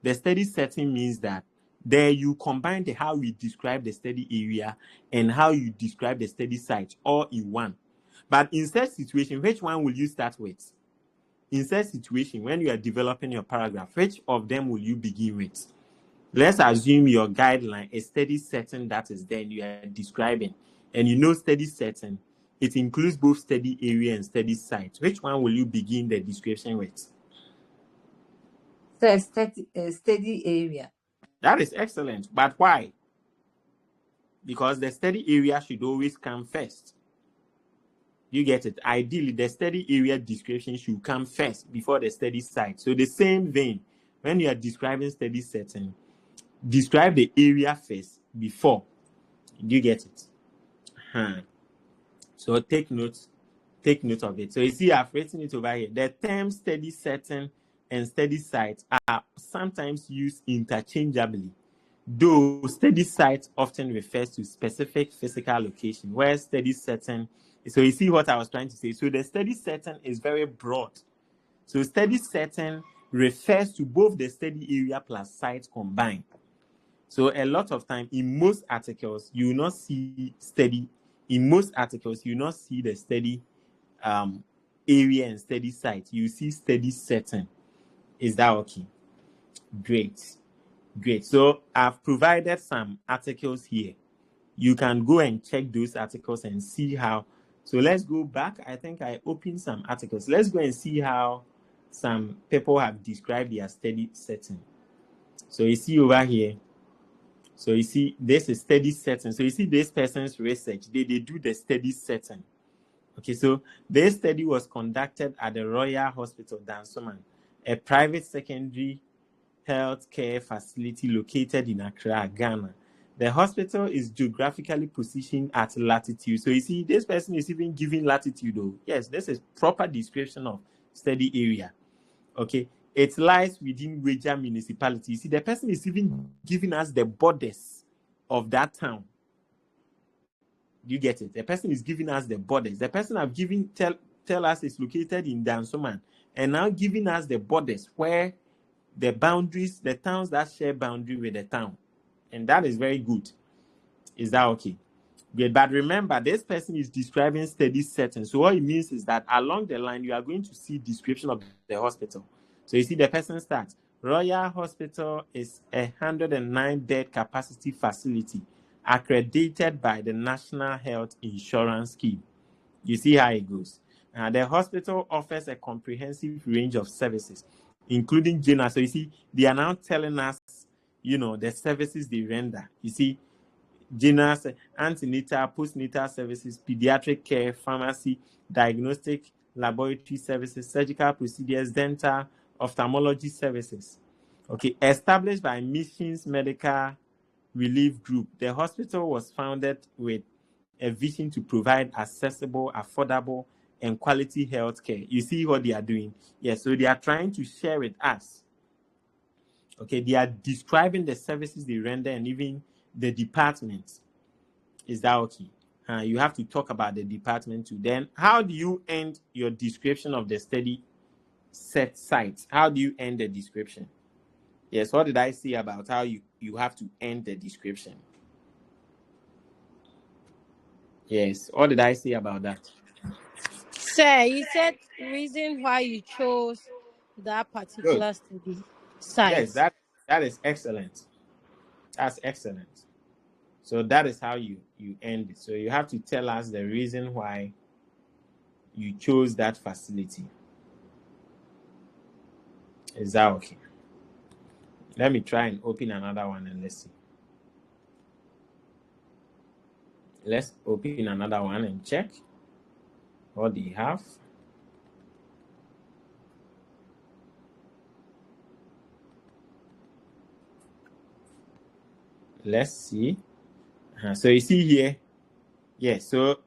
The study setting means that there you combine how we describe the study area and how you describe the study site all in one. But in such situation, which one will you start with? In such situation, when you are developing your paragraph, which of them will you begin with? Let's assume your guideline, a study setting that is there, you are describing, and you know study setting, it includes both study area and study site. Which one will you begin the description with? So study area. That is excellent. But why? Because the study area should always come first. You get it? Ideally, the study area description should come first before the study site. So the same vein, when you are describing study setting, describe the area first before. You get it? So take note of it. So you see, I've written it over here. The term study setting and study site are sometimes used interchangeably, though study site often refers to specific physical location, where study setting, so you see what I was trying to say. So the study setting is very broad. So study setting refers to both the study area plus site combined. So a lot of time in most articles, you will not see study. In most articles, you will not see the study area and study site. You see study setting. Is that okay? Great. So I've provided some articles here. You can go and check those articles and see how. So let's go back. I think I opened some articles. Let's go and see how some people have described their study setting. So you see over here. So you see this is study setting. So you see this person's research. They do the study setting. Okay, so this study was conducted at the Royal Hospital, Dansoman, a private secondary health care facility located in Accra, Ghana. The hospital is geographically positioned at latitude. So you see, this person is even giving latitude though. Yes, this is proper description of study area. Okay, it lies within Weija municipality. You see, the person is even giving us the borders of that town. You get it? The person is giving us the borders. The person have given tell us it's located in Dansoman, and now giving us the borders where the boundaries, the towns that share boundary with the town. And that is very good. Is that okay? Good. But remember, this person is describing study setting. So what it means is that along the line, you are going to see description of the hospital. So you see the person starts. Royal Hospital is a 109-bed capacity facility accredited by the National Health Insurance Scheme. You see how it goes. The hospital offers a comprehensive range of services, including general. So you see, they are now telling us, the services they render. You see, general, antenatal, postnatal services, pediatric care, pharmacy, diagnostic, laboratory services, surgical procedures, dental, ophthalmology services. Okay, established by Missions Medical Relief Group, the hospital was founded with a vision to provide accessible, affordable, and quality healthcare. You see what they are doing? Yes, so they are trying to share with us. Okay, they are describing the services they render and even the departments. Is that okay? You have to talk about the department too. Then, how do you end your description of the study set sites? How do you end the description? Yes, what did I say about how you have to end the description? Yes, what did I say about that? Sir, you said reason why you chose that particular study site. Yes, that is excellent. That's excellent. So that is how you end it. So you have to tell us the reason why you chose that facility. Is that okay? Let me try and open another one and let's see. Let's open another one and check what they have. Let's see. So you see here, yes, so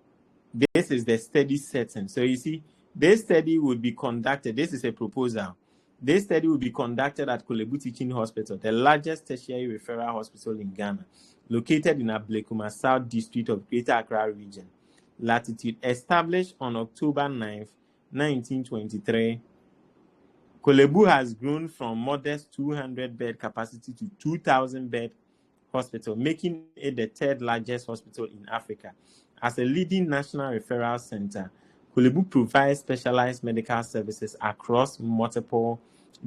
this is the study setting. So you see, this study would be conducted, this is a proposal. This study will be conducted at Korle Bu Teaching Hospital, the largest tertiary referral hospital in Ghana, located in Ablekuma South District of Greater Accra Region. Latitude established on October 9th, 1923. Korle Bu has grown from modest 200-bed capacity to 2,000-bed hospital, making it the third largest hospital in Africa. As a leading national referral center, Korle Bu provides specialized medical services across multiple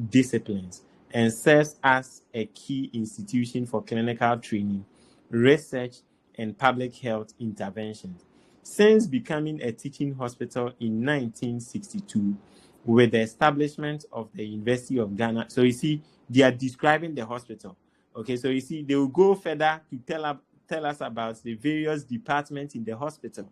disciplines and serves as a key institution for clinical training, research, and public health interventions. Since becoming a teaching hospital in 1962, with the establishment of the University of Ghana. So you see, they are describing the hospital. Okay, so you see, they will go further to tell us about the various departments in the hospital.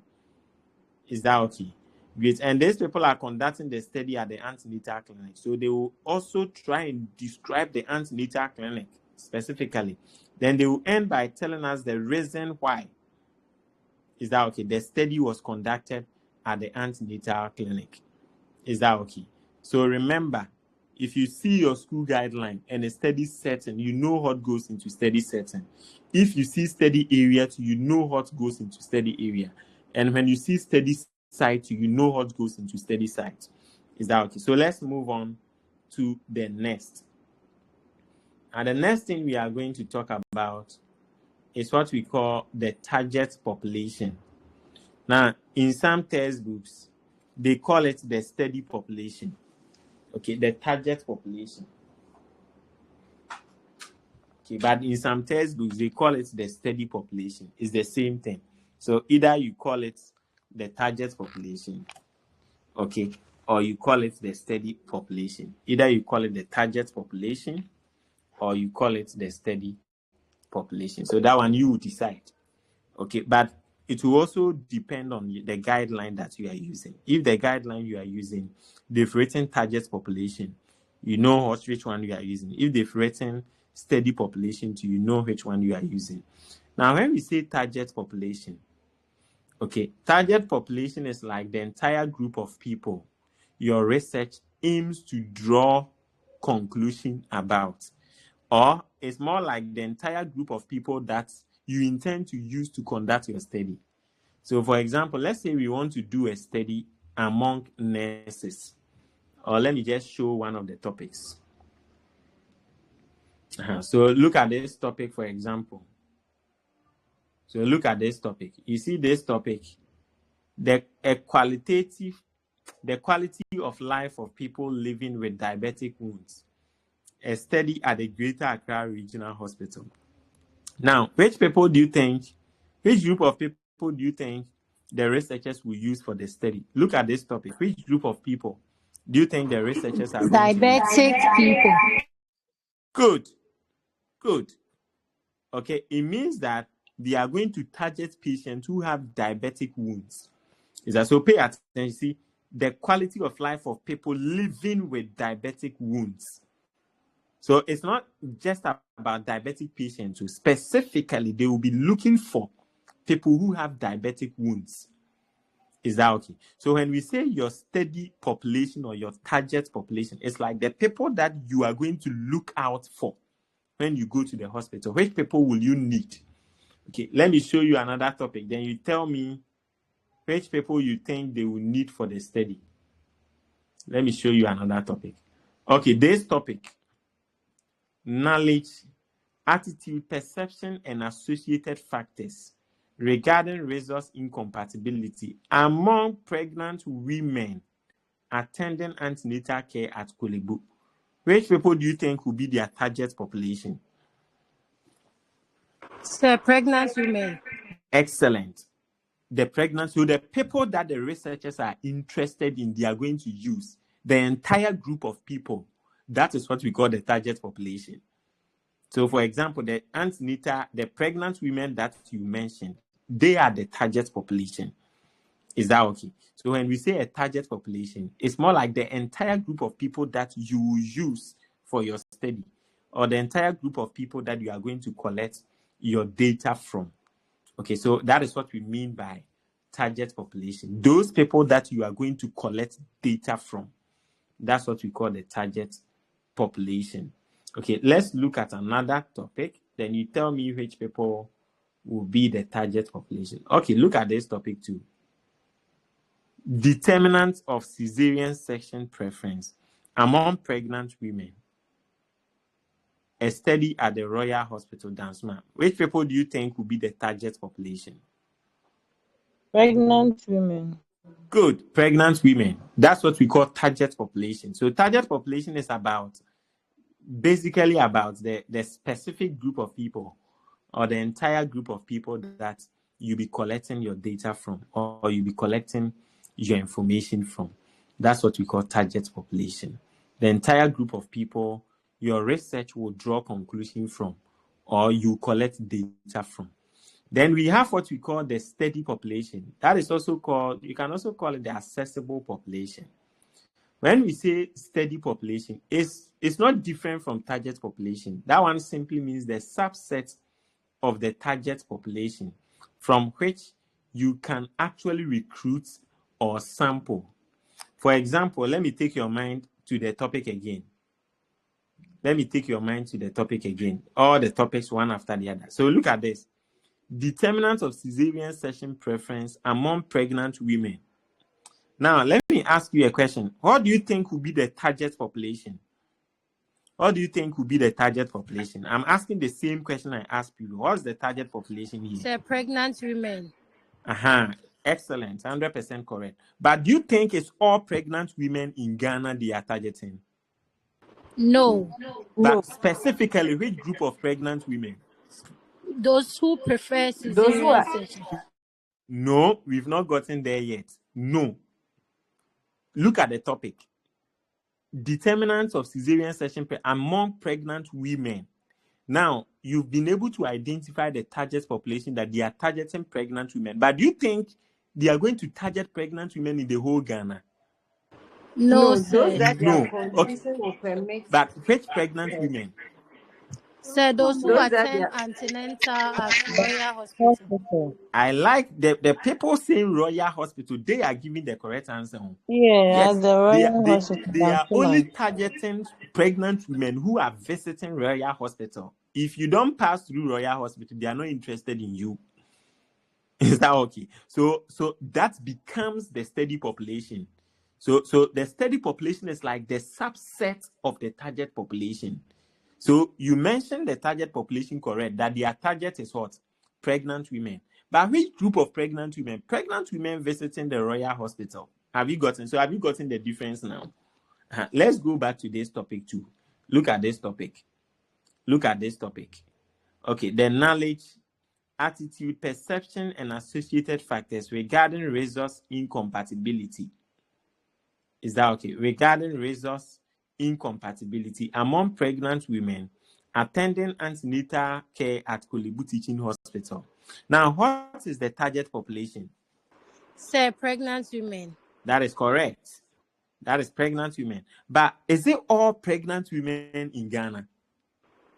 Is that okay? Great. And these people are conducting the study at the antenatal clinic. So they will also try and describe the antenatal clinic specifically. Then they will end by telling us the reason why. Is that okay? The study was conducted at the antenatal clinic. Is that okay? So remember, if you see your school guideline and a study setting, you know what goes into study setting. If you see study area, you know what goes into study area. And when you see study site, you know what goes into study site. Is that okay? So let's move on to the next. And the next thing we are going to talk about is what we call the target population. Now, in some textbooks, they call it the study population. Okay, the target population. Okay, but in some textbooks, they call it the study population. It's the same thing. So either you call it the target population, okay, or you call it the study population. Either you call it the target population or you call it the study population. So that one you will decide. Okay, but it will also depend on the guideline that you are using. If the guideline you are using, they've written target population, you know which one you are using. If they've written study population, you know which one you are using. Now, when we say target population, okay, target population is like the entire group of people your research aims to draw conclusion about, or it's more like the entire group of people that you intend to use to conduct your study. So, for example, let's say we want to do a study among nurses, or let me just show one of the topics. So look at this topic, for example. So look at this topic. You see this topic, the quality of life of people living with diabetic wounds, a study at the Greater Accra Regional Hospital. Now, which group of people do you think the researchers will use for the study? Look at this topic. Which group of people do you think the researchers are going to use? Diabetic people. Good. Okay, it means that they are going to target patients who have diabetic wounds. Is that so? Pay attention. See, the quality of life of people living with diabetic wounds. So it's not just about diabetic patients. So specifically, they will be looking for people who have diabetic wounds. Is that okay? So when we say your study population or your target population, it's like the people that you are going to look out for when you go to the hospital. Which people will you need? Okay, let me show you another topic. Then you tell me which people you think they will need for the study. Let me show you another topic. Okay, this topic, knowledge, attitude, perception, and associated factors regarding resource incompatibility among pregnant women attending antenatal care at Korle Bu. Which people do you think will be their target population? Sir, pregnant women. Excellent. The pregnant, so the people that the researchers are interested in, they are going to use the entire group of people. That is what we call the target population. So, for example, the antenatal, the pregnant women that you mentioned, they are the target population. Is that okay? So when we say a target population, it's more like the entire group of people that you will use for your study, or the entire group of people that you are going to collect your data from. Okay, so that is what we mean by target population. Those people that you are going to collect data from, that's what we call the target population. Okay, let's look at another topic. Then you tell me which people will be the target population. Okay, look at this topic too. Determinants of cesarean section preference among pregnant women. A study at the Royal Hospital, Dansma. Which people do you think will be the target population? Pregnant women. Good, pregnant women. That's what we call target population. So target population is basically about the specific group of people or the entire group of people that you'll be collecting your data from, or you'll be collecting your information from. That's what we call target population. The entire group of people your research will draw conclusion from, or you collect data from. Then we have what we call the study population. That is also called, you can also call it the accessible population. When we say study population, it's not different from target population. That one simply means the subset of the target population from which you can actually recruit or sample. For example, let me take your mind to the topic again. All the topics one after the other. So look at this. Determinants of cesarean section preference among pregnant women. Now, let me ask you a question. What do you think will be the target population? I'm asking the same question I asked people. What's the target population here? Sir, pregnant women. Excellent. 100% correct. But do you think it's all pregnant women in Ghana they are targeting? No. But specifically, which group of pregnant women? Those who prefer cesarean section. No, we've not gotten there yet. No. Look at the topic. Determinants of cesarean section among pregnant women. Now, you've been able to identify the target population that they are targeting pregnant women. But do you think they are going to target pregnant women in the whole Ghana? No, sir. Those that No. will permit. But which pregnant women? Sir, those who attend antenatal at Royal Hospital. I like the people saying Royal Hospital. They are giving the correct answer. Yes, the Royal Hospital. They are only targeting pregnant women who are visiting Royal Hospital. If you don't pass through Royal Hospital, they are not interested in you. Is that okay? So that becomes the study population. So the study population is like the subset of the target population. So you mentioned the target population correct, that their target is what? Pregnant women. But which group of pregnant women? Pregnant women visiting the Royal Hospital. Have you gotten the difference now? Let's go back to this topic too. Look at this topic. Okay, the knowledge, attitude, perception, and associated factors regarding resource incompatibility. Is that okay? Regarding resource incompatibility among pregnant women attending antenatal care at Korle Bu Teaching Hospital. Now, what is the target population? Sir, pregnant women. That is correct. That is pregnant women. But is it all pregnant women in Ghana?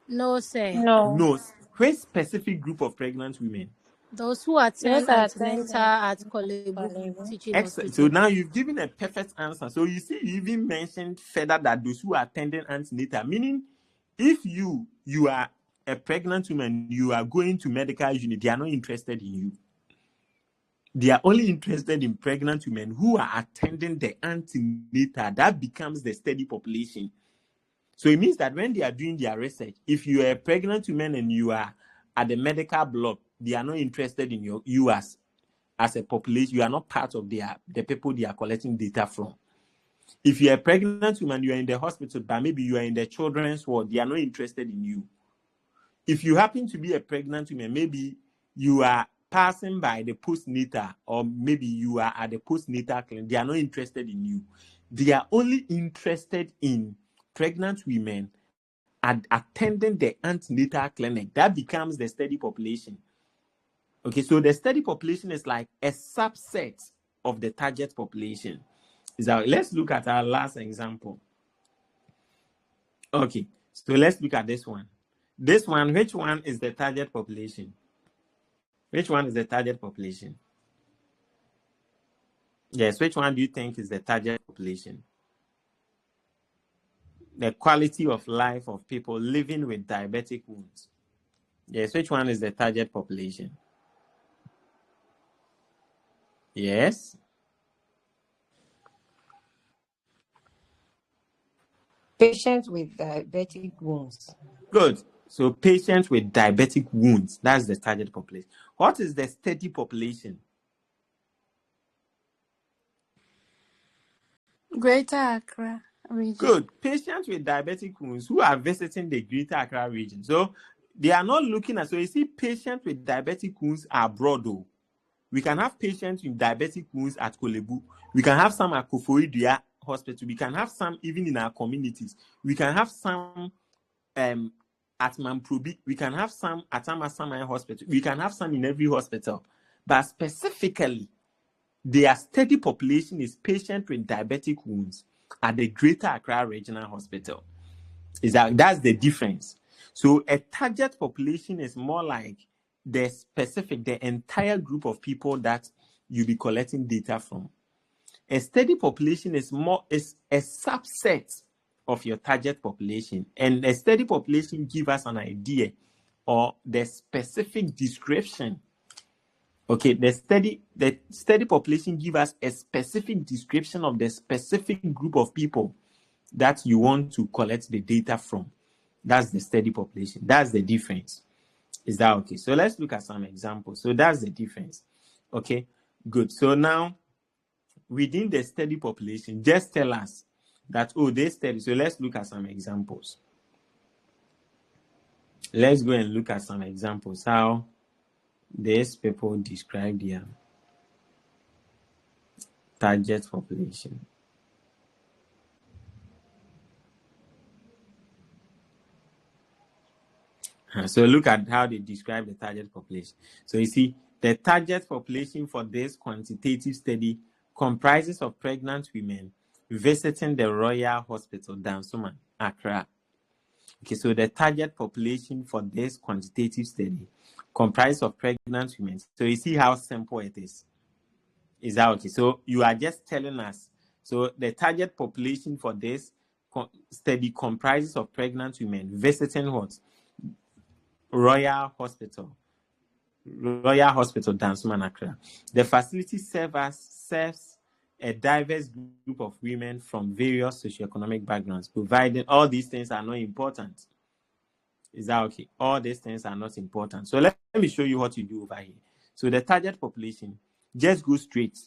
No, sir. No. Which specific group of pregnant women? Those who attend Those are attending antenatal at Kolebu Kolebu. Teaching Excellent. So Hospital. now you've given a perfect answer. So you see, you even mentioned further that those who are attending antenatal, meaning if you are a pregnant woman, you are going to medical unit, they are not interested in you. They are only interested in pregnant women who are attending the antenatal. That becomes the study population. So it means that when they are doing their research, if you are a pregnant woman and you are at the medical block, they are not interested in you as a population. You are not part of the people they are collecting data from. If you are a pregnant woman, you are in the hospital, but maybe you are in the children's ward, they are not interested in you. If you happen to be a pregnant woman, maybe you are passing by the postnatal, or maybe you are at the postnatal clinic, they are not interested in you. They are only interested in pregnant women and attending the antenatal clinic. That becomes the study population. Okay, so the study population is like a subset of the target population. So let's look at our last example. Okay, so let's look at this one. This one, which one is the target population? Which one is the target population? Yes, which one do you think is the target population? The quality of life of people living with diabetic wounds. Yes, which one is the target population? Yes. Patients with diabetic wounds. Good. So patients with diabetic wounds, that's the target population. What is the study population? Greater Accra region. Good. Patients with diabetic wounds who are visiting the Greater Accra region. So they are not looking at, so you see patients with diabetic wounds are broad though. We can have patients with diabetic wounds at Kolebu. We can have some at Koforidua Hospital. We can have some even in our communities. We can have some at Mamprobi. We can have some at Amasamai Hospital. We can have some in every hospital. But specifically, their study population is patients with diabetic wounds at the Greater Accra Regional Hospital. That's the difference. So a target population is more like the entire group of people that you'll be collecting data from. A study population is a subset of your target population, and a study population gives us an idea or the specific description. Okay, the study population gives us a specific description of the specific group of people that you want to collect the data from. That's the study population. That's the difference. Is that okay? So let's look at some examples. So that's the difference. Okay, good. So now, within the study population, just tell us that, oh, they study. So let's look at some examples. Let's go and look at some examples. How these people describe their target population. So look at how they describe the target population. So you see, the target population for this quantitative study comprises of pregnant women visiting the Royal Hospital, Dansoman, Accra. Okay, so the target population for this quantitative study comprises of pregnant women. So you see how simple it is. Is that okay? So you are just telling us. So the target population for this study comprises of pregnant women visiting what? Royal Hospital, Dansoman, Accra. The facility serves a diverse group of women from various socioeconomic backgrounds, providing all these things are not important. Is that okay? All these things are not important. So let me show you what you do over here. So the target population, just go straight.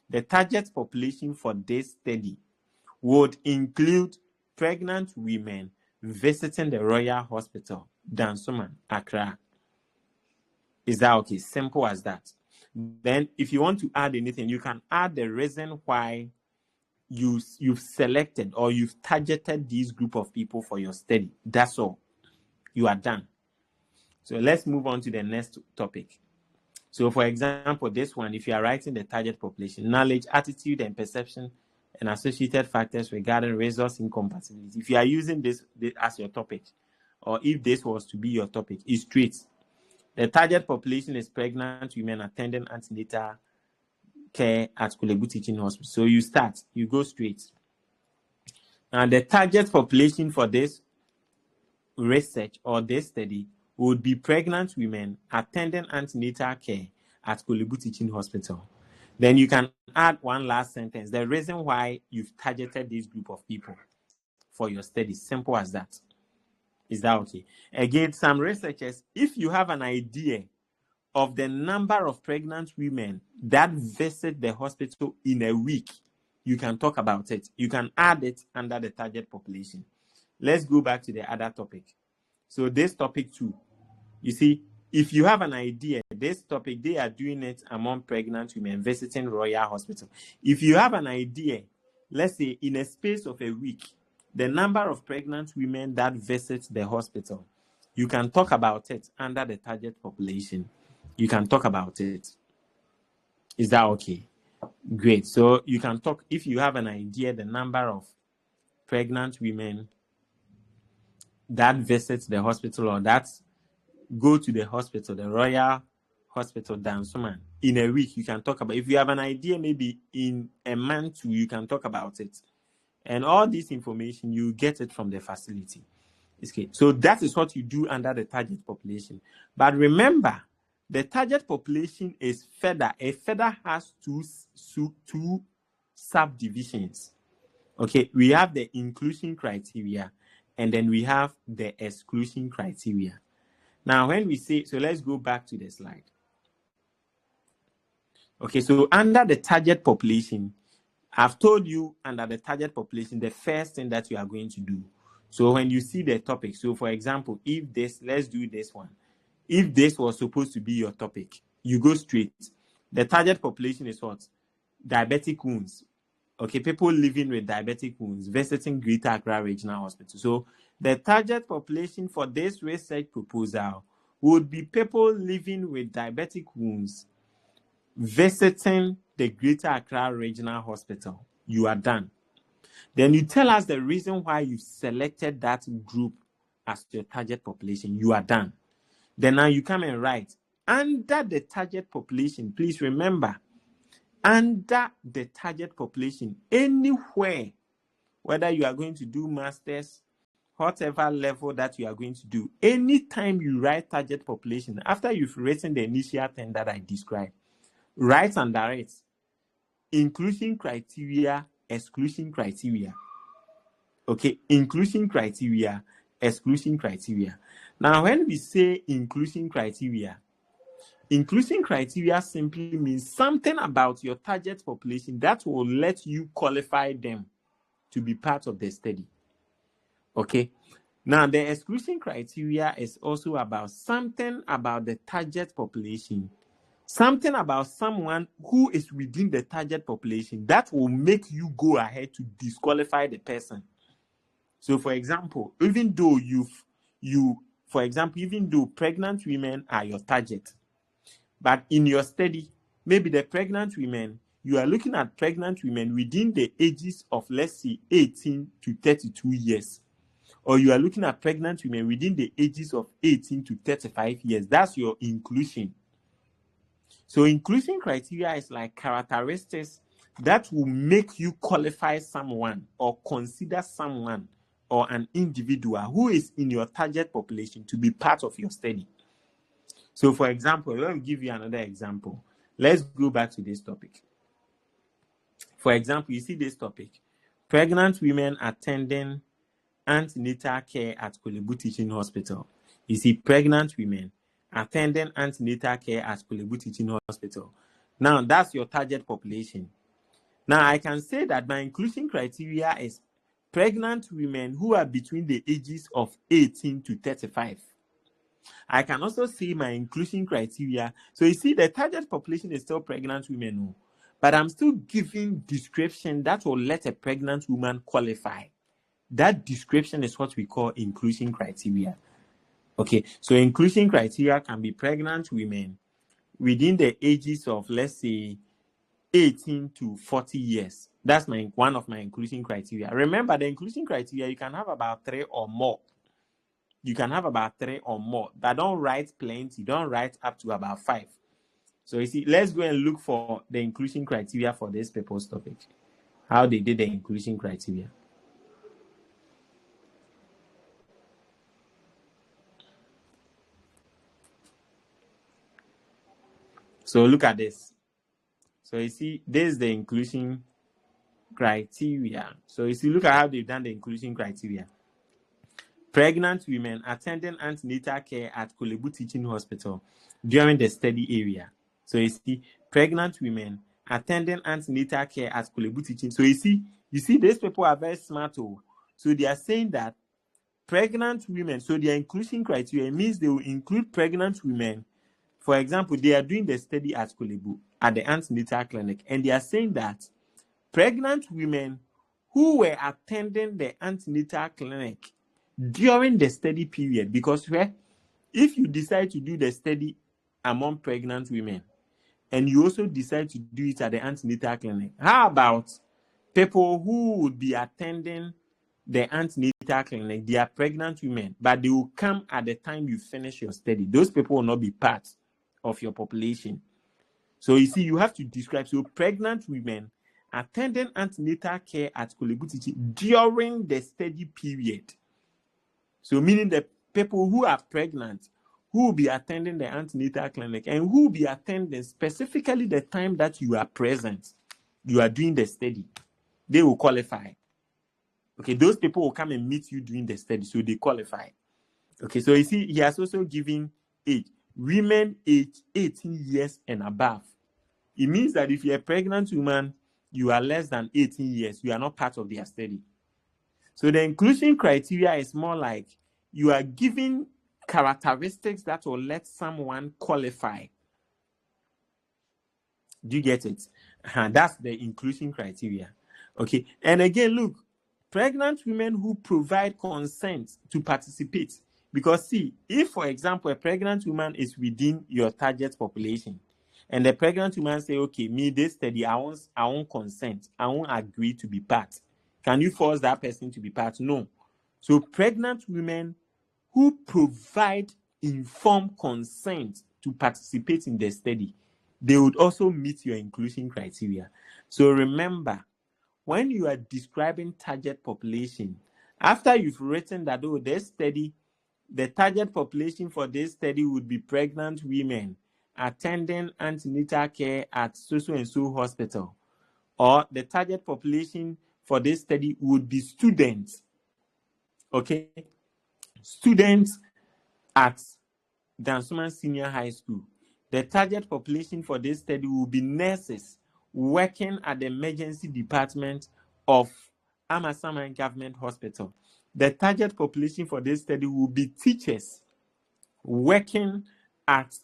The target population for this study would include pregnant women visiting the Royal Hospital, Dansoman, Accra. Is that okay? Simple as that. Then if you want to add anything, you can add the reason why you've selected or you've targeted this group of people for your study. That's all. You are done. So let's move on to the next topic. So for example, this one, if you are writing the target population, knowledge, attitude, and perception, and associated factors regarding resource incompatibility. If you are using this as your topic, or if this was to be your topic, it's straight. The target population is pregnant women attending antenatal care at Korle Bu Teaching Hospital. So you go straight. And the target population for this research or this study would be pregnant women attending antenatal care at Korle Bu Teaching Hospital. Then you can add one last sentence. The reason why you've targeted this group of people for your study, simple as that. Is that okay? Again, some researchers, if you have an idea of the number of pregnant women that visit the hospital in a week, you can talk about it. You can add it under the target population. Let's go back to the other topic. So this topic 2, you see, if you have an idea, this topic, they are doing it among pregnant women visiting Royal Hospital. If you have an idea, let's say in a space of a week, the number of pregnant women that visit the hospital, you can talk about it under the target population. You can talk about it. Is that okay? Great. So you can talk, if you have an idea, the number of pregnant women that visits the hospital or that go to the hospital, the Royal Hospital Dansoman, in a week, you can talk about. If you have an idea, maybe in a month, you can talk about it. And all this information, you get it from the facility. Okay. So that is what you do under the target population. But remember, the target population is FEDA. A FEDA has two subdivisions. Okay, we have the inclusion criteria, and then we have the exclusion criteria. Now, when we say, so let's go back to the slide. Okay, so under the target population, I've told you under the target population, the first thing that you are going to do. So when you see the topic, so for example, if this, let's do this one. If this was supposed to be your topic, you go straight. The target population is what? Diabetic wounds. Okay, people living with diabetic wounds visiting Greater Accra Regional Hospital. So the target population for this research proposal would be people living with diabetic wounds visiting the Greater Accra Regional Hospital. You are done. Then you tell us the reason why you selected that group as your target population. You are done. Then now you come and write under the target population. Please remember, under the target population, anywhere, whether you are going to do masters, whatever level that you are going to do, anytime you write target population, after you've written the initial thing that I described, write under it inclusion criteria, exclusion criteria. Okay, inclusion criteria, exclusion criteria. Now, when we say inclusion criteria simply means something about your target population that will let you qualify them to be part of the study. Okay. Now, the exclusion criteria is also about something about the target population, something about someone who is within the target population that will make you go ahead to disqualify the person. So, for example, even though even though pregnant women are your target, but in your study, maybe the pregnant women, you are looking at pregnant women within the ages of, let's say, 18 to 32 years. Or you are looking at pregnant women within the ages of 18 to 35 years. That's your inclusion. So inclusion criteria is like characteristics that will make you qualify someone or consider someone or an individual who is in your target population to be part of your study. So, for example, let me give you another example. Let's go back to this topic. For example, you see this topic, pregnant women attending antenatal care at Korle Bu Teaching Hospital. You see, pregnant women attending antenatal care at Korle Bu Teaching Hospital. Now, that's your target population. Now, I can say that my inclusion criteria is pregnant women who are between the ages of 18 to 35. I can also see my inclusion criteria. So you see, the target population is still pregnant women, but I'm still giving description that will let a pregnant woman qualify. That description is what we call inclusion criteria. Okay, so inclusion criteria can be pregnant women within the ages of, let's say, 18 to 40 years. That's one of my inclusion criteria. Remember, the inclusion criteria, you can have about 3 or more. you can have about 3 or more. But don't write plenty. Don't write up to about 5. So you see, let's go and look for the inclusion criteria for this purpose topic. How they did the inclusion criteria. So look at this. So you see, this is the inclusion criteria. So you see, look at how they've done the inclusion criteria. Pregnant women attending antenatal care at Korle Bu Teaching Hospital during the study area. So you see, pregnant women attending antenatal care at Korle Bu Teaching. So you see, these people are very smart. So they are saying that pregnant women, so their inclusion criteria means they will include pregnant women. For example, they are doing the study at Korle Bu at the antenatal clinic, and they are saying that pregnant women who were attending the antenatal clinic during the study period, because if you decide to do the study among pregnant women and you also decide to do it at the antenatal clinic, how about people who would be attending the antenatal clinic? They are pregnant women, but they will come at the time you finish your study. Those people will not be part of your population. So you see, you have to describe. So pregnant women attending antenatal care at Korle Bu Teaching during the study period. So meaning the people who are pregnant, who will be attending the antenatal clinic, and who will be attending specifically the time that you are present, you are doing the study, they will qualify. Okay, those people will come and meet you during the study, so they qualify. Okay, so you see, he has also given age. Women age 18 years and above. It means that if you're a pregnant woman, you are less than 18 years, you are not part of their study. So the inclusion criteria is more like you are giving characteristics that will let someone qualify. Do you get it? That's the inclusion criteria. Okay. And again, look, pregnant women who provide consent to participate. Because see, if, for example, a pregnant woman is within your target population, and the pregnant woman say, okay, me, this study, I won't consent. I won't agree to be part. Can you force that person to be part? No. So pregnant women who provide informed consent to participate in the study, they would also meet your inclusion criteria. So remember, when you are describing target population, after you've written that, oh, this study, the target population for this study would be pregnant women attending antenatal care at so-and-so hospital, or the target population for this study would be students. Okay, students at Dansoman Senior High School. The target population for this study will be nurses working at the emergency department of Amasaman Government Hospital. The target population for this study will be teachers working at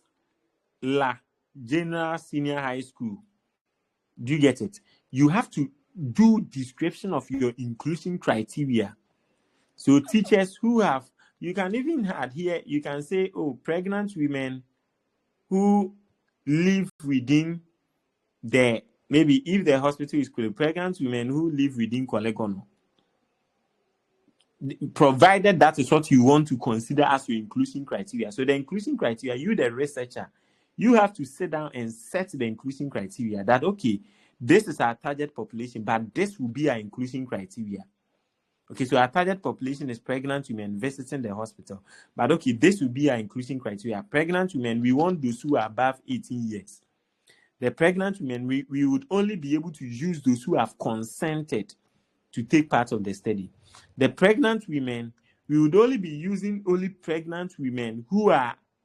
La General Senior High School. Do you get it? You have to do description of your inclusion criteria. So teachers who have, you can even add here, you can say, oh, pregnant women who live within the, maybe if the hospital is called pregnant women who live within Korle Gonno. Provided that is what you want to consider as your inclusion criteria. So the inclusion criteria, you the researcher, you have to sit down and set the inclusion criteria that, okay, this is our target population, but this will be our inclusion criteria. Okay, so our target population is pregnant women visiting the hospital. But okay, this will be our inclusion criteria. Pregnant women, we want those who are above 18 years. The pregnant women, we would only be able to use those who have consented to take part of the study. The pregnant women, we would only be using only pregnant women who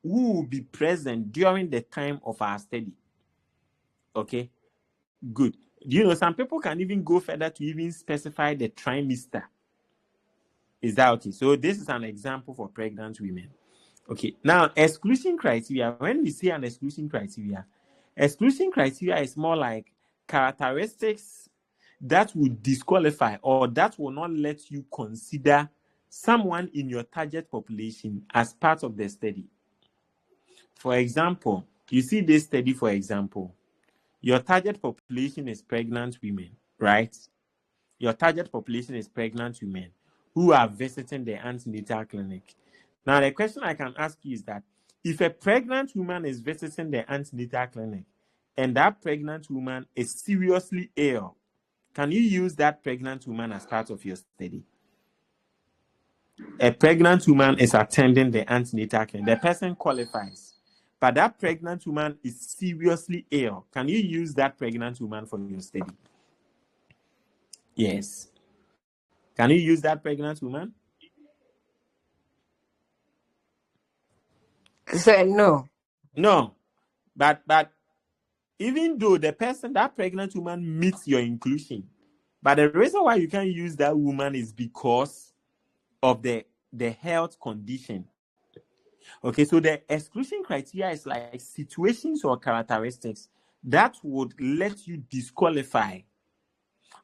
will be present during the time of our study. Okay, good. You know, some people can even go further to even specify the trimester. Is that okay? So this is an example for pregnant women. Okay, now exclusion criteria. When we say an exclusion criteria is more like characteristics that would disqualify or that will not let you consider someone in your target population as part of the study. For example, you see this study, for example, your target population is pregnant women, right? Your target population is pregnant women who are visiting the antenatal clinic. Now, the question I can ask you is that if a pregnant woman is visiting the antenatal clinic and that pregnant woman is seriously ill, can you use that pregnant woman as part of your study? A pregnant woman is attending the antenatal clinic. The person qualifies, but that pregnant woman is seriously ill. Can you use that pregnant woman for your study? Yes. Can you use that pregnant woman? So no. No. But even though the person, that pregnant woman meets your inclusion, but the reason why you can't use that woman is because of the health condition. Okay, so the exclusion criteria is like situations or characteristics that would let you disqualify,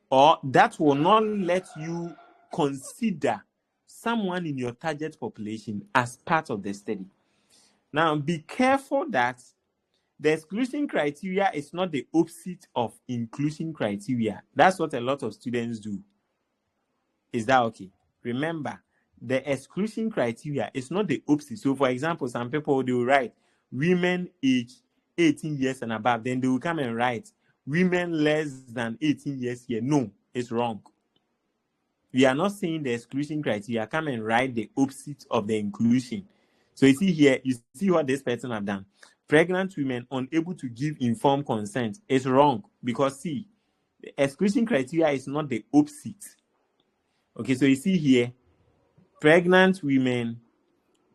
or that will not let you consider someone in your target population as part of the study. Now, be careful that the exclusion criteria is not the opposite of inclusion criteria. That's what a lot of students do. Is that okay? Remember, the exclusion criteria is not the opposite. So, for example, some people, they will write women age 18 years and above. Then they will come and write women less than 18 years here. No, it's wrong. We are not saying the exclusion criteria. Come and write the opposite of the inclusion. So you see here, you see what this person have done. Pregnant women unable to give informed consent is wrong, because see, the exclusion criteria is not the opposite. Okay, so you see here, pregnant women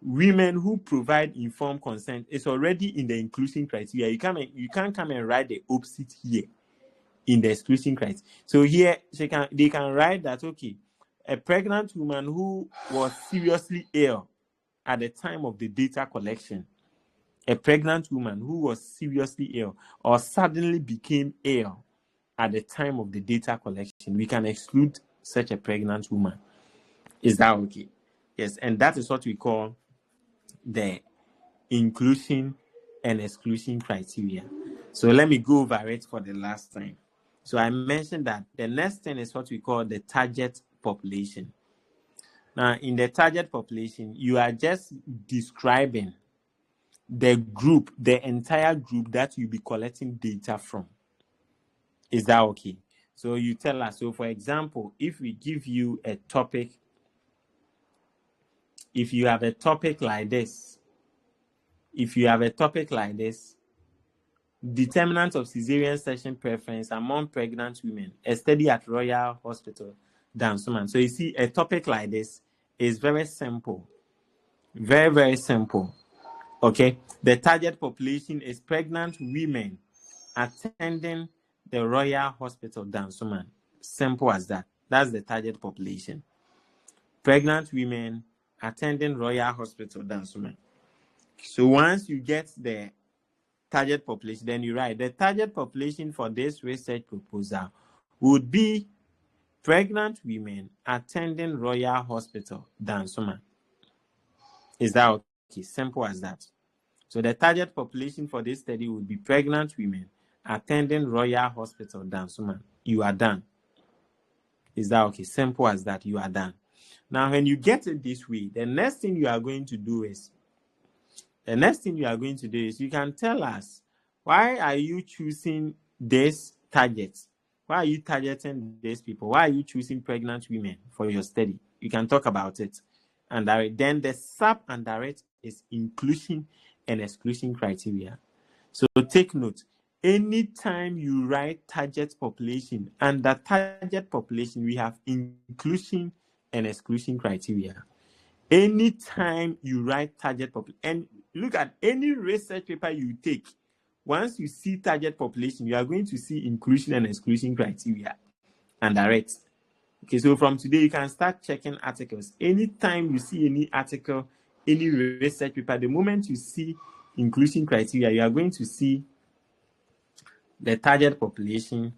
who provide informed consent is already in the inclusion criteria. You can't come and write the opposite here in the exclusion criteria. So here they can write that, okay, a pregnant woman who was seriously ill at the time of the data collection, a pregnant woman who was seriously ill or suddenly became ill at the time of the data collection, we can exclude such a pregnant woman. Is that okay? Yes, and that is what we call the inclusion and exclusion criteria. So let me go over it for the last time. So I mentioned that the next thing is what we call the target population. Now, in the target population, you are just describing the group, the entire group that you'll be collecting data from. Is that okay? So you tell us. So, for example, if we give you a topic, if you have a topic like this, determinant of cesarean section preference among pregnant women, a study at Royal Hospital, Dansoman. So you see, a topic like this is very simple. Very, very simple. Okay. The target population is pregnant women attending the Royal Hospital, Dansoman. Simple as that. That's the target population. Pregnant women attending Royal Hospital, Dansoman. So once you get the target population, then you write the target population for this research proposal would be pregnant women attending Royal Hospital, Dansoman. Is that okay? Simple as that. So the target population for this study would be pregnant women attending Royal Hospital, Dansoman. You are done. Is that okay? Simple as that. You are done. Now, when you get it this way, the next thing you are going to do is you can tell us, why are you choosing this target? Why are you targeting these people? Why are you choosing pregnant women for your study? You can talk about it. And then the sub under it is inclusion and exclusion criteria. So take note, anytime you write target population, under target population, we have inclusion and exclusion criteria. Anytime you write target population, and look at any research paper you take, once you see target population, you are going to see inclusion and exclusion criteria under it. Okay, so from today, you can start checking articles. Anytime you see any article, any research paper, the moment you see inclusion criteria, you are going to see the target population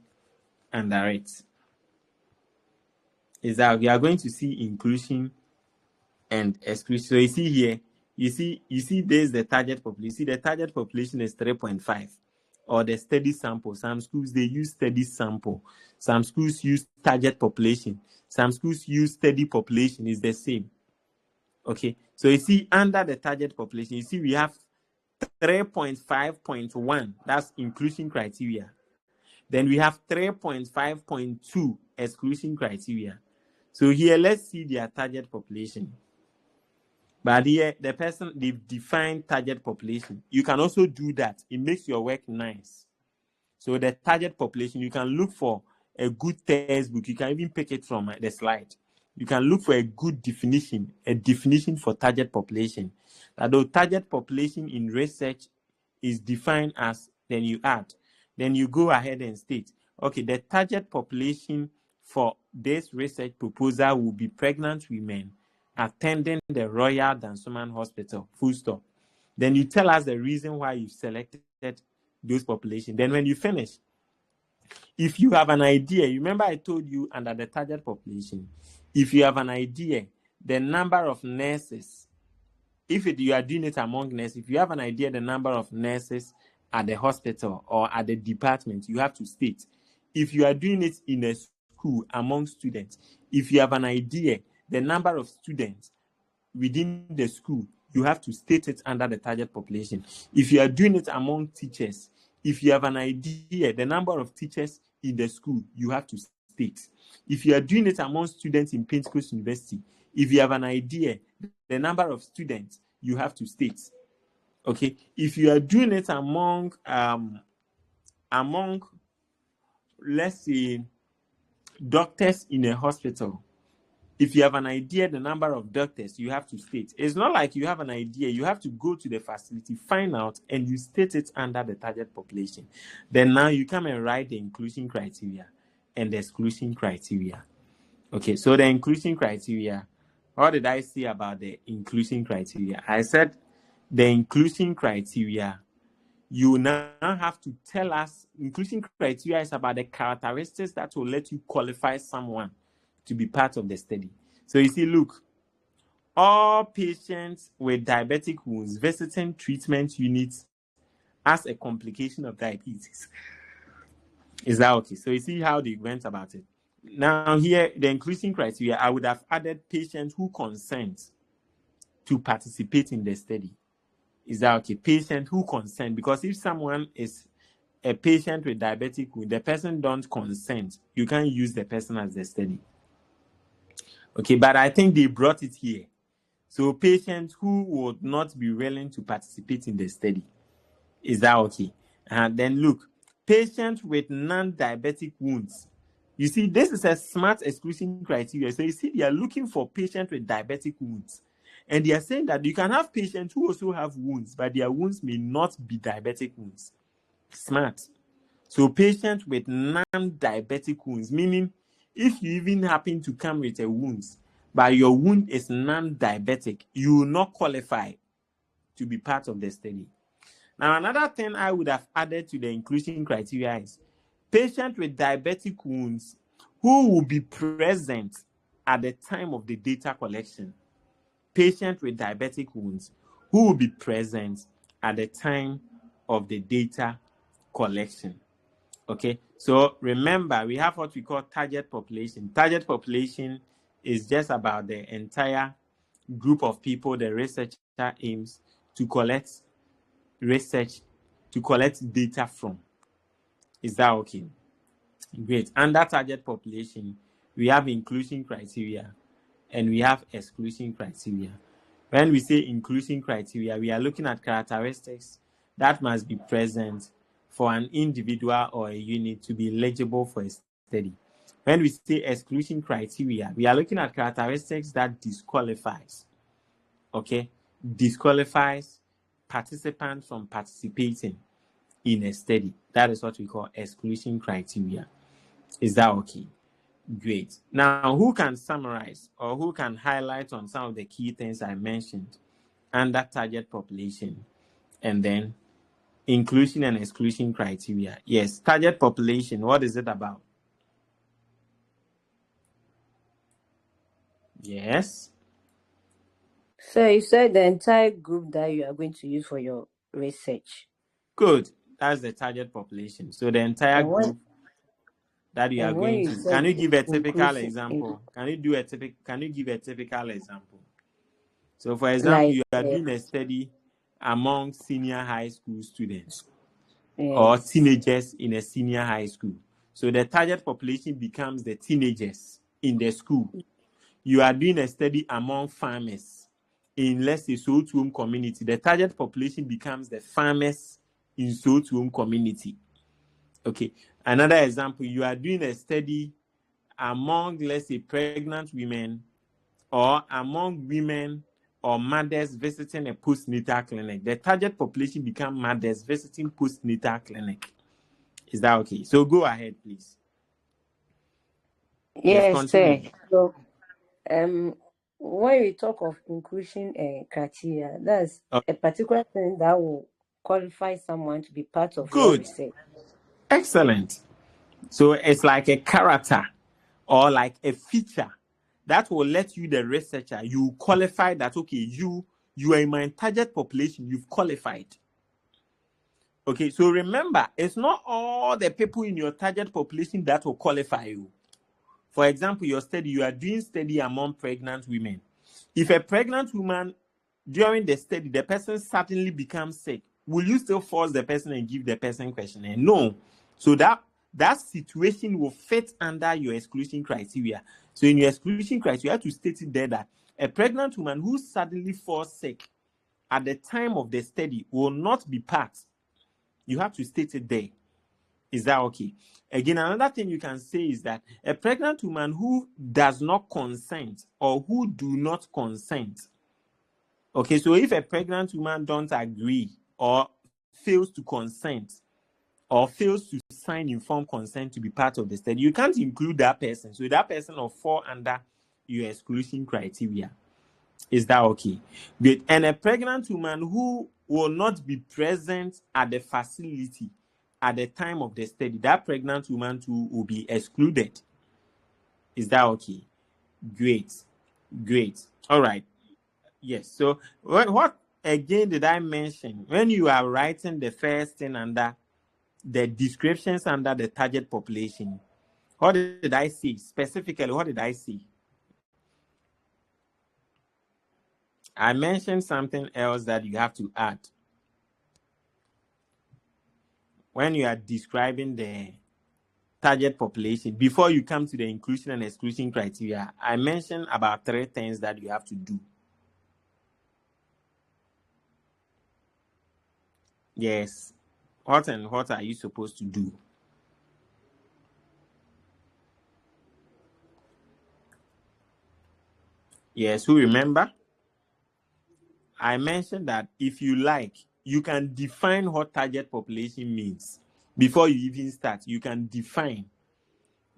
under it. Is that you are going to see inclusion and exclusion. So you see here, you see there's the target population. You see the target population is 3.5, or the study sample. Some schools, they use study sample. Some schools use target population. Some schools use study population. Is the same. Okay, so you see under the target population, you see we have 3.5.1, that's inclusion criteria. Then we have 3.5.2 exclusion criteria. So here, let's see their target population. But here, the person, they've defined target population. You can also do that. It makes your work nice. So the target population, you can look for a good textbook. You can even pick it from the slide. You can look for a good definition, a definition for target population. That the target population in research is defined as, then you add. Then you go ahead and state, okay, the target population for this research proposal will be pregnant women attending the Royal Dansoman Hospital, full stop. Then you tell us the reason why you selected those population. Then when you finish, if you have an idea, remember I told you under the target population, if you have an idea, the number of nurses, you are doing it among nurses, if you have an idea, the number of nurses at the hospital or at the department, you have to state. If you are doing it in a school among students, if you have an idea, the number of students within the school, you have to state it under the target population. If you are doing it among teachers, if you have an idea, the number of teachers in the school, you have to state. If you are doing it among students in Pentecost University, if you have an idea, the number of students, you have to state. Okay, if you are doing it among let's say doctors in a hospital, if you have an idea, the number of doctors, you have to state. It's not like you have an idea. You have to go to the facility, find out, and you state it under the target population. Then now you come and write the inclusion criteria and the exclusion criteria. Okay, so the inclusion criteria, what did I say about the inclusion criteria? I said the inclusion criteria, you now have to tell us, inclusion criteria is about the characteristics that will let you qualify someone to be part of the study. So you see, look, all patients with diabetic wounds visiting treatment units as a complication of diabetes. Is that okay? So you see how they went about it. Now here, the inclusion criteria, I would have added patients who consent to participate in the study. Is that okay? Patient who consent, because if someone is a patient with diabetic wound, the person don't consent, you can't use the person as the study. Okay, but I think they brought it here. So patients who would not be willing to participate in the study. Is that okay? And then look, patients with non-diabetic wounds. You see, this is a smart exclusion criteria. So you see, they are looking for patients with diabetic wounds. And they are saying that you can have patients who also have wounds, but their wounds may not be diabetic wounds. Smart. So patients with non-diabetic wounds, meaning if you even happen to come with a wound, but your wound is non-diabetic, you will not qualify to be part of the study. Now, another thing I would have added to the inclusion criteria is patients with diabetic wounds who will be present at the time of the data collection. Patients with diabetic wounds who will be present at the time of the data collection. Okay, so remember, we have what we call target population. Target population is just about the entire group of people the researcher aims to collect data from. Is that okay? Great. Under target population, we have inclusion criteria and we have exclusion criteria. When we say inclusion criteria, we are looking at characteristics that must be present for an individual or a unit to be eligible for a study. When we say exclusion criteria, we are looking at characteristics that disqualifies participants from participating in a study. That is what we call exclusion criteria. Is that okay? Great. Now, who can summarize or who can highlight on some of the key things I mentioned under target population and then inclusion and exclusion criteria? Yes, target population, what is it about? Yes. So you said the entire group that you are going to use for your research. Good. That's the target population. So the entire group that you are going to. Can you give a typical example? Can you give a typical example? So, for example, Like you are doing a study among senior high school students or yes. teenagers in a senior high school. So the target population becomes the teenagers in the school. You are doing a study among farmers in, let's say, Sotuum community. The target population becomes the farmers in Sotuum community. Okay. Another example, you are doing a study among, let's say, pregnant women or among women or mothers visiting a postnatal clinic. The target population becomes mothers visiting postnatal clinic. Is that okay? So go ahead, please. Yes, sir. So when we talk of inclusion criteria, that's a particular thing that will qualify someone to be part of your research. Excellent. So it's like a character or like a feature that will let you, the researcher, you qualify that, okay, you are in my target population, you've qualified. Okay, so remember, it's not all the people in your target population that will qualify you. For example, your study, you are doing study among pregnant women. If a pregnant woman, during the study, the person suddenly becomes sick, will you still force the person and give the person questionnaire? No. So that situation will fit under your exclusion criteria. So in your exclusion criteria, you have to state it there that a pregnant woman who suddenly falls sick at the time of the study will not be part. You have to state it there. Is that okay? Again, another thing you can say is that a pregnant woman who does not consent or who do not consent. Okay, so if a pregnant woman don't agree or fails to consent or fails to sign informed consent to be part of the study, you can't include that person. So that person will fall under your exclusion criteria. Is that okay? Good. And a pregnant woman who will not be present at the facility at the time of the study, that pregnant woman too will be excluded. Is that okay? Great. All right. Yes. So what again did I mention? When you are writing the first thing under the descriptions under the target population, what did I say? Specifically, what did I say? I mentioned something else that you have to add. When you are describing the target population, before you come to the inclusion and exclusion criteria, I mentioned about 3 things that you have to do. Yes. What are you supposed to do? Yes, who remember? I mentioned that if you like, you can define what target population means. Before you even start, you can define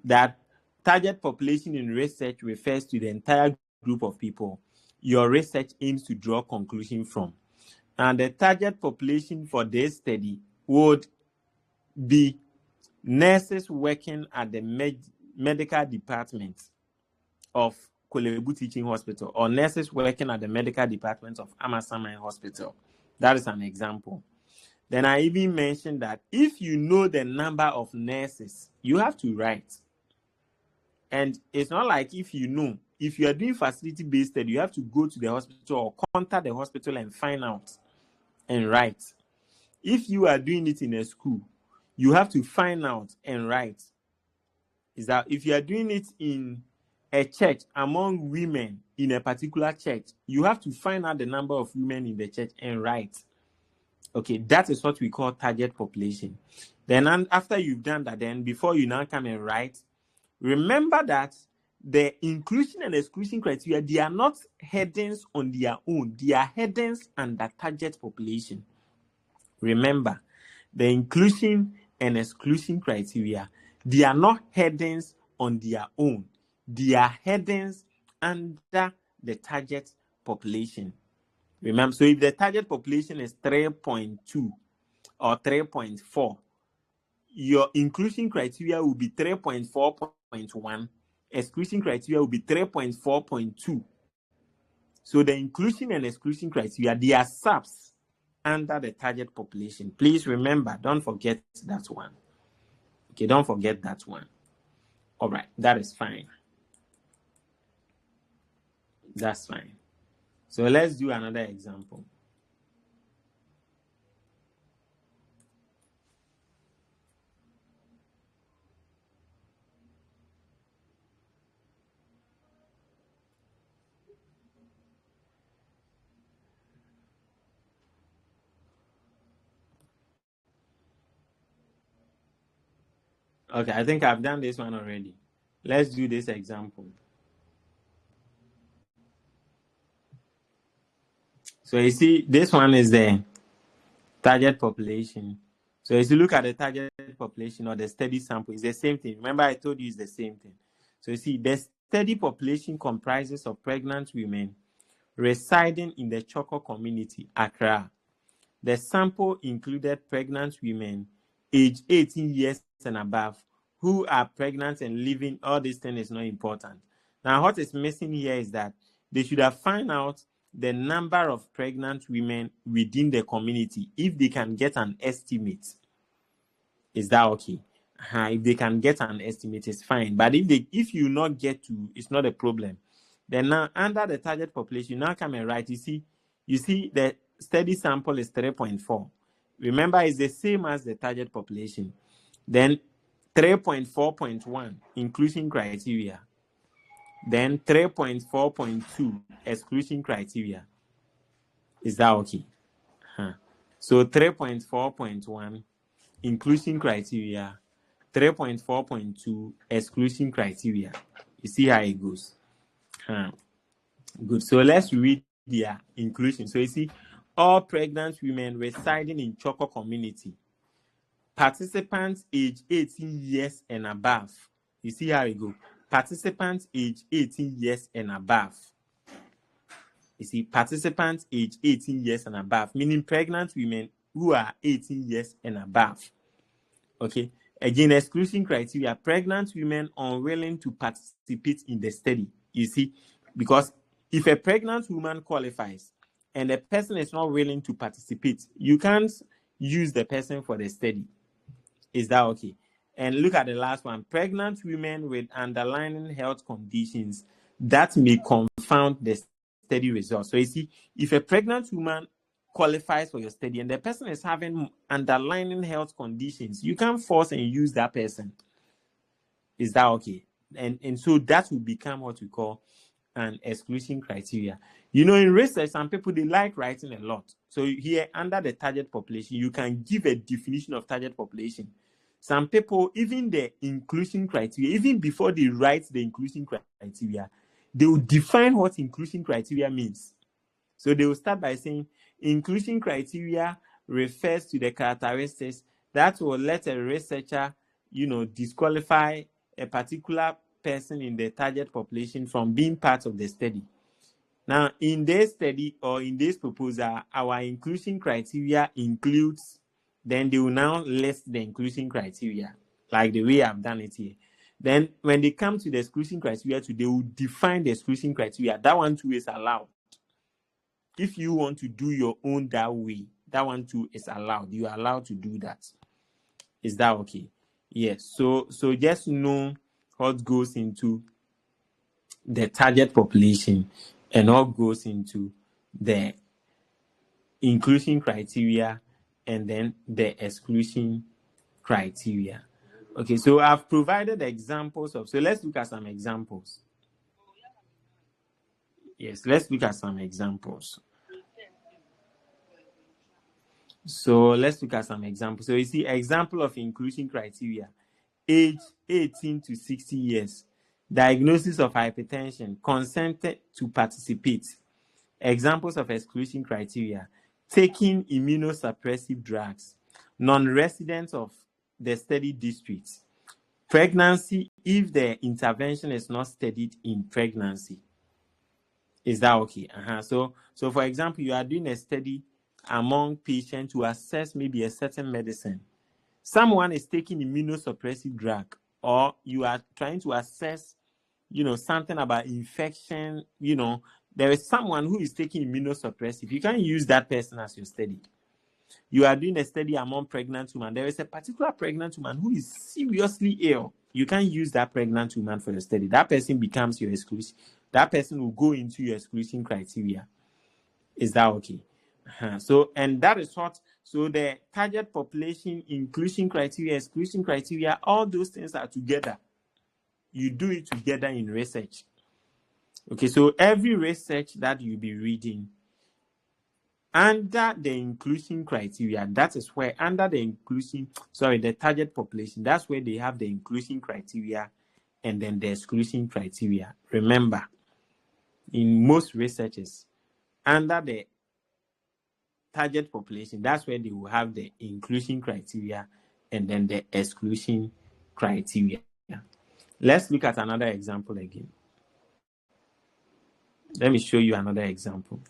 that target population in research refers to the entire group of people your research aims to draw conclusion from. And the target population for this study would be nurses working at the medical department of Korle Bu Teaching Hospital or nurses working at the medical department of Amasaman Hospital. That is an example. Then I even mentioned that if you know the number of nurses, you have to write. And it's not like if you are doing facility-based study, you have to go to the hospital or contact the hospital and find out and write. If you are doing it in a school, you have to find out and write. Is that if you are doing it in a church among women in a particular church, you have to find out the number of women in the church and write. Okay, that is what we call target population. Then after you've done that, then before you now come and write, remember that the inclusion and exclusion criteria, they are not headings on their own. They are headings under target population. Remember, the inclusion and exclusion criteria, they are not headings on their own. They are headings under the target population. Remember, so if the target population is 3.2 or 3.4, your inclusion criteria will be 3.4.1. Exclusion criteria will be 3.4.2. So the inclusion and exclusion criteria, they are subs under the target population. Please remember, don't forget that one. Okay, don't forget that one. All right, that is fine. That's fine. So let's do another example. Okay, I think I've done this one already. Let's do this example. So you see, this one is the target population. So as you look at the target population or the study sample, it's the same thing. Remember, I told you it's the same thing. So you see, the study population comprises of pregnant women residing in the Choko community, Accra. The sample included pregnant women aged 18 years and above who are pregnant and living. All this thing is not important. Now, what is missing here is that they should have found out the number of pregnant women within the community if they can get an estimate. Is that okay? If they can get an estimate, it's fine. But if you not get to, it's not a problem. Then now under the target population, now come and write. You see the study sample is 3.4. Remember, it's the same as the target population. Then 3.4.1 inclusion criteria. Then 3.4.2 exclusion criteria. Is that okay? So 3.4.1 inclusion criteria, 3.4.2 exclusion criteria. You see how it goes. Good. So let's read their inclusion. So you see, all pregnant women residing in Choko community, participants age 18 years and above. You see how it goes. Participants age 18 years and above. You see, participants age 18 years and above, meaning pregnant women who are 18 years and above. Okay. Again, exclusion criteria, pregnant women unwilling to participate in the study. You see, because if a pregnant woman qualifies and the person is not willing to participate, you can't use the person for the study. Is that okay? And look at the last one. Pregnant women with underlying health conditions that may confound the study results. So you see, if a pregnant woman qualifies for your study and the person is having underlying health conditions, you can't force and use that person. Is that okay? And so that will become what we call an exclusion criteria. You know, in research, some people, they like writing a lot. So here, under the target population, you can give a definition of target population. Some people, even the inclusion criteria, even before they write the inclusion criteria, they will define what inclusion criteria means. So they will start by saying, inclusion criteria refers to the characteristics that will let a researcher, disqualify a particular person in the target population from being part of the study. Now, in this study or in this proposal, our inclusion criteria includes, then they will now list the inclusion criteria, like the way I've done it here. Then when they come to the exclusion criteria, they will define the exclusion criteria. That one too is allowed. If you want to do your own that way, that one too is allowed. You are allowed to do that. Is that okay? Yes. So just know what goes into the target population and what goes into the inclusion criteria and then the exclusion criteria. Okay, so I've provided examples of, so let's look at some examples. Yes, let's look at some examples. So let's look at some examples. So you see, example of inclusion criteria, age 18 to 60 years, diagnosis of hypertension, consented to participate. Examples of exclusion criteria, taking immunosuppressive drugs, non-residents of the study district, pregnancy if the intervention is not studied in pregnancy. Is that okay? So for example, you are doing a study among patients to assess maybe a certain medicine. Someone is taking immunosuppressive drug, or you are trying to assess, something about infection, there is someone who is taking immunosuppressive. You can't use that person as your study. You are doing a study among pregnant women. There is a particular pregnant woman who is seriously ill. You can't use that pregnant woman for your study. That person becomes your exclusion. That person will go into your exclusion criteria. Is that okay? So, and that is what, so the target population, inclusion criteria, exclusion criteria, all those things are together. You do it together in research. Okay, so every research that you'll be reading, under the inclusion criteria, that is where under the the target population, that's where they have the inclusion criteria and then the exclusion criteria. Remember, in most researches, under the target population, that's where they will have the inclusion criteria and then the exclusion criteria. Let's look at another example again. Let me show you another example.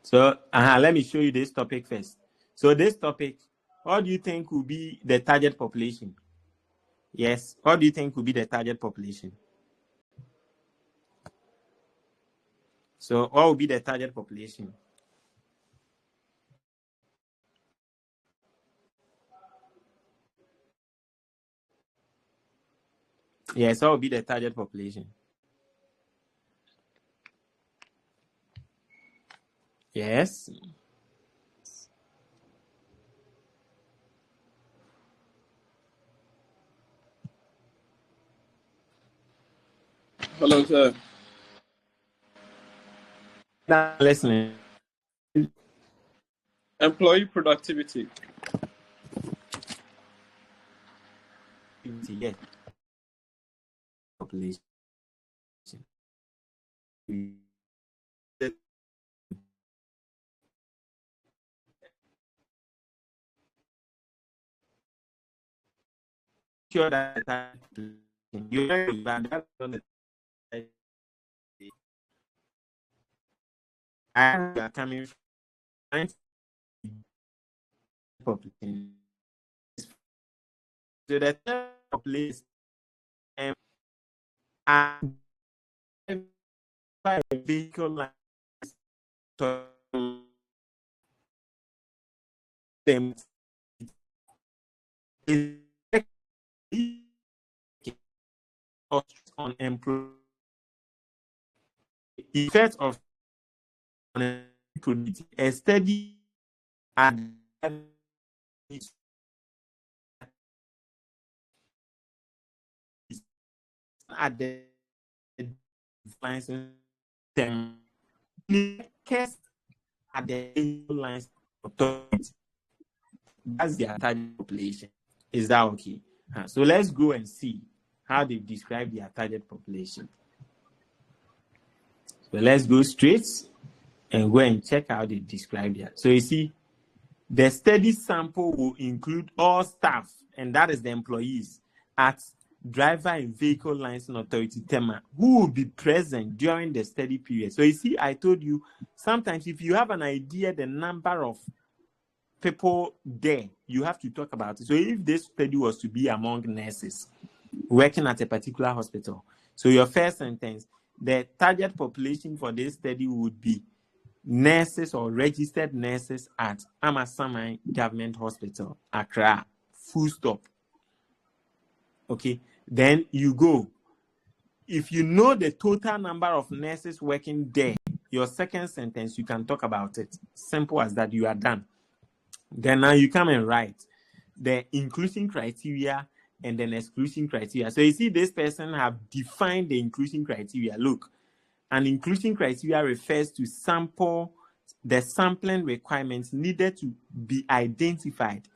So let me show you this topic first. So this topic, what do you think will be the target population? Yes, what do you think will be the target population? So what will be the target population? Yes, what will be the target population? Yes. Hello, sir. Listening. Employee productivity. Yes. Population. Sure that you are coming from population. So the population and vehicle lines them is on employee effect of productivity. A study and at the lines them at the lines authority. That's their target population. Is that okay? So let's go and see how they describe their target population. So let's go straight and go and check how they describe that. So you see, the study sample will include all staff, and that is the employees at Driver and Vehicle Licensing Authority, TEMA, who will be present during the study period. So you see, I told you, sometimes if you have an idea, the number of people there, you have to talk about it. So if this study was to be among nurses working at a particular hospital, so your first sentence, the target population for this study would be nurses or registered nurses at Amasaman Government Hospital, Accra, full stop. Okay, then you go. If you know the total number of nurses working there, your second sentence, you can talk about it. Simple as that, you are done. Then now you come and write the inclusion criteria and then exclusion criteria. So you see, this person have defined the inclusion criteria. Look, an inclusion criteria refers to the sampling requirements needed to be identified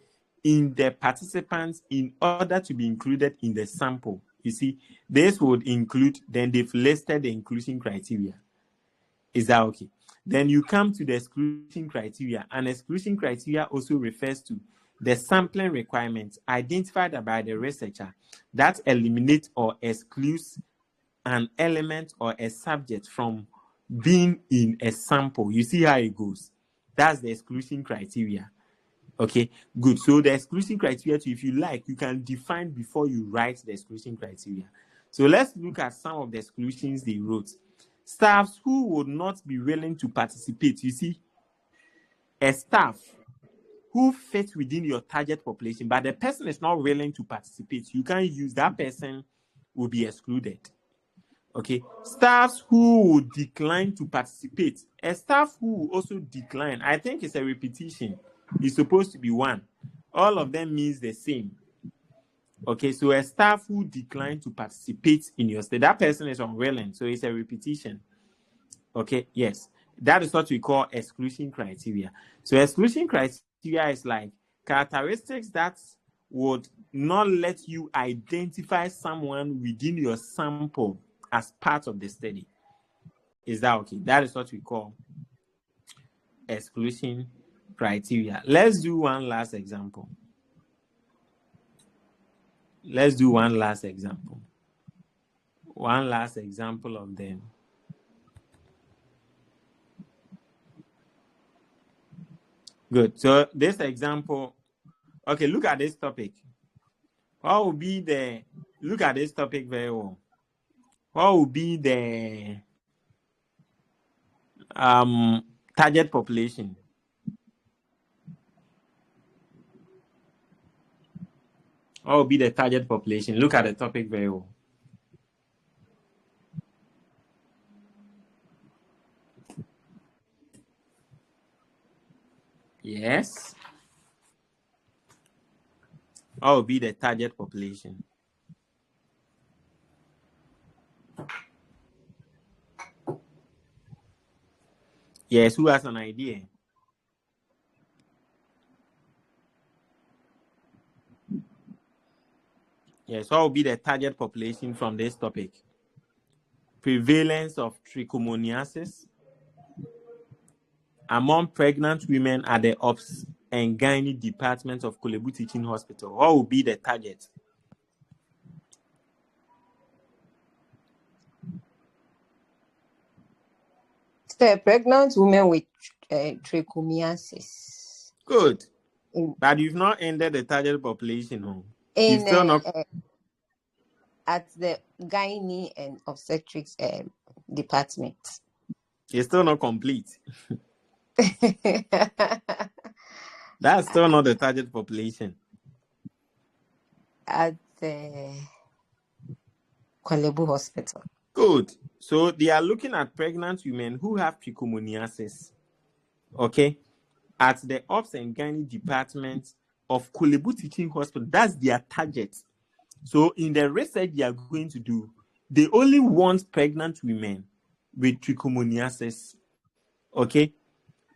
in the participants in order to be included in the sample. You see, this would include, then they've listed the inclusion criteria. Is that okay? Then you come to the exclusion criteria. An exclusion criteria also refers to the sampling requirements identified by the researcher that eliminate or excludes an element or a subject from being in a sample. You see how it goes. That's the exclusion criteria. Okay, good. So the exclusion criteria, if you like, you can define before you write the exclusion criteria. So let's look at some of the exclusions they wrote. Staffs who would not be willing to participate. You see, a staff who fits within your target population, but the person is not willing to participate. You can't use that person, will be excluded. Okay, staffs who would decline to participate. A staff who will also decline, I think it's a repetition. It's supposed to be one. All of them means the same. Okay, so a staff who decline to participate in your study, that person is unwilling, so it's a repetition. Okay, yes, that is what we call exclusion criteria. So exclusion criteria is like characteristics that would not let you identify someone within your sample as part of the study. Is that okay? That is what we call exclusion criteria. Let's do one last example. Let's do one last example. One last example of them. Good. So this example, okay, look at this topic. What would be the, look at this topic very well. What would be the target population? What would be the target population? Look at the topic very well. Yes. What would be the target population? Yes, who has an idea? Yes, what will be the target population from this topic? Prevalence of trichomoniasis among pregnant women at the Obs and Gynae department of Korle Bu Teaching Hospital. What will be the target? So pregnant women with trichomoniasis. Good. But you've not ended the target population. No. In still not... at the gynae and obstetrics department. It's still not complete. That's still not the target population. At the Korle Bu Hospital. Good. So they are looking at pregnant women who have trichomoniasis. Okay. At the Obs and Gynae department of Korle Bu Teaching Hospital. That's their target. So in the research they are going to do, they only want pregnant women with trichomoniasis. Okay.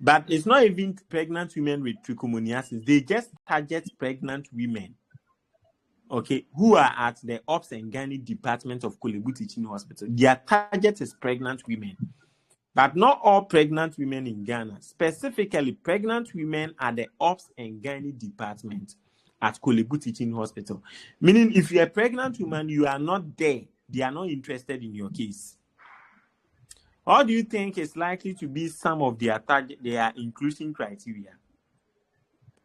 But it's not even pregnant women with trichomoniasis. They just target pregnant women, okay, who are at the Obs and Gynae department of Korle Bu Teaching Hospital. Their target is pregnant women. But not all pregnant women in Ghana. Specifically, pregnant women at the Obs and Gynae department at Korle Bu Teaching Hospital. Meaning, if you're a pregnant woman, you are not there. They are not interested in your case. What do you think is likely to be some of their inclusion criteria?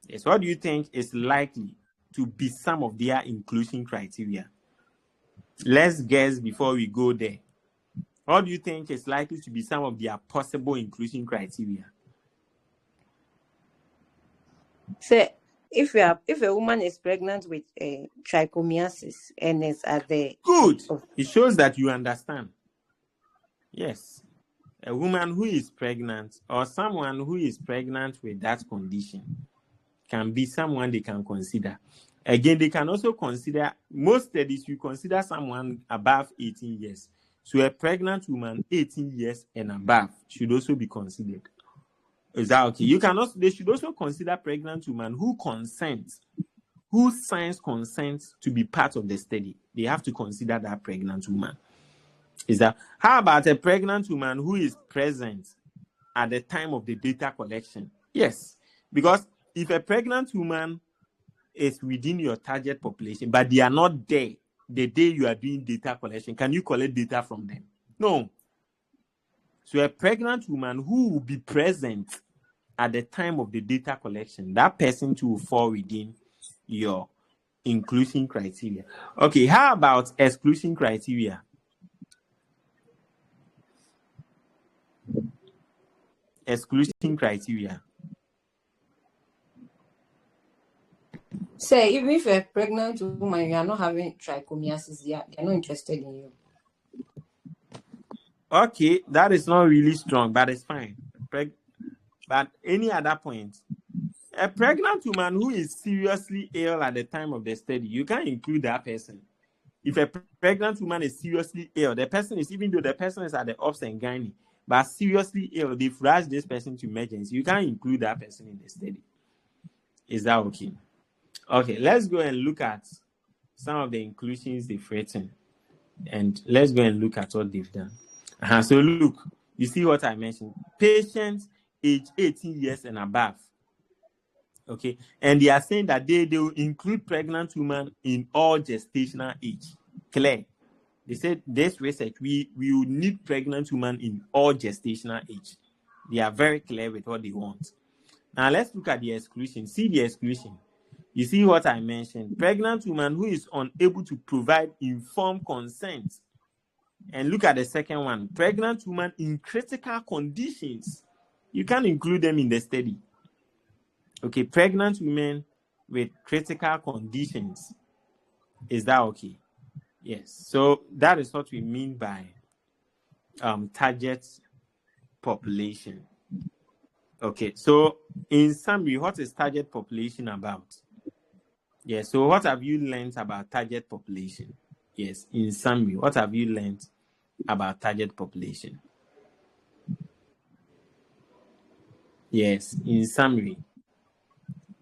Yes, what do you think is likely to be some of their inclusion criteria? Let's guess before we go there. What do you think is likely to be some of their possible inclusion criteria? So, if a woman is pregnant with trichomoniasis and is at the... Good. It shows that you understand. Yes. A woman who is pregnant or someone who is pregnant with that condition can be someone they can consider. Again, they can also consider, most studies, you consider someone above 18 years. So a pregnant woman 18 years and above should also be considered. Is that okay? They should also consider pregnant women who signs consent to be part of the study. They have to consider that pregnant woman. Is that, how about a pregnant woman who is present at the time of the data collection? Yes, because if a pregnant woman is within your target population, but they are not there the day you are doing data collection, can you collect data from them? No. So a pregnant woman who will be present at the time of the data collection, that person too will fall within your inclusion criteria. Okay, how about exclusion criteria? Exclusion criteria. Say, even if you're a pregnant woman, you are not having trichomoniasis, they're not interested in you. Okay, that is not really strong, but it's fine. But any other point, a pregnant woman who is seriously ill at the time of the study, you can't include that person. If a pregnant woman is seriously ill, the person is, even though the person is at the obs and gynae, but seriously ill, they've rushed this person to emergency, you can't include that person in the study. Is that okay? Okay, let's go and look at some of the inclusions they've written. And let's go and look at what they've done. So look, you see what I mentioned. Patients age 18 years and above. Okay, and they are saying that they will include pregnant women in all gestational age. Clear. They said this research, we will need pregnant women in all gestational age. They are very clear with what they want. Now let's look at the exclusion. See the exclusion. You see what I mentioned. Pregnant woman who is unable to provide informed consent. And look at the second one. Pregnant woman in critical conditions. You can't include them in the study. Okay, pregnant women with critical conditions. Is that okay? Yes. So that is what we mean by target population. Okay, so in summary, what is target population about? Yes, so what have you learned about target population? Yes, in summary, what have you learned about target population? Yes, in summary,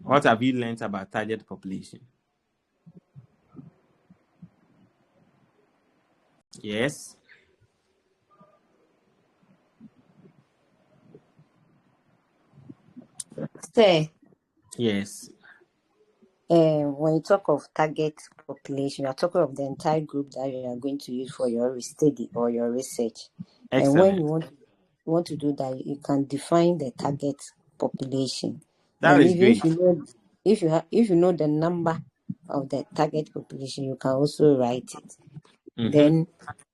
what have you learned about target population? Yes. Say, yes. When you talk of target population, you are talking of the entire group that you are going to use for your study or your research. Excellent. And when you want to do that, you can define the target population. That then is great. If you know the number of the target population, you can also write it. Mm-hmm. Then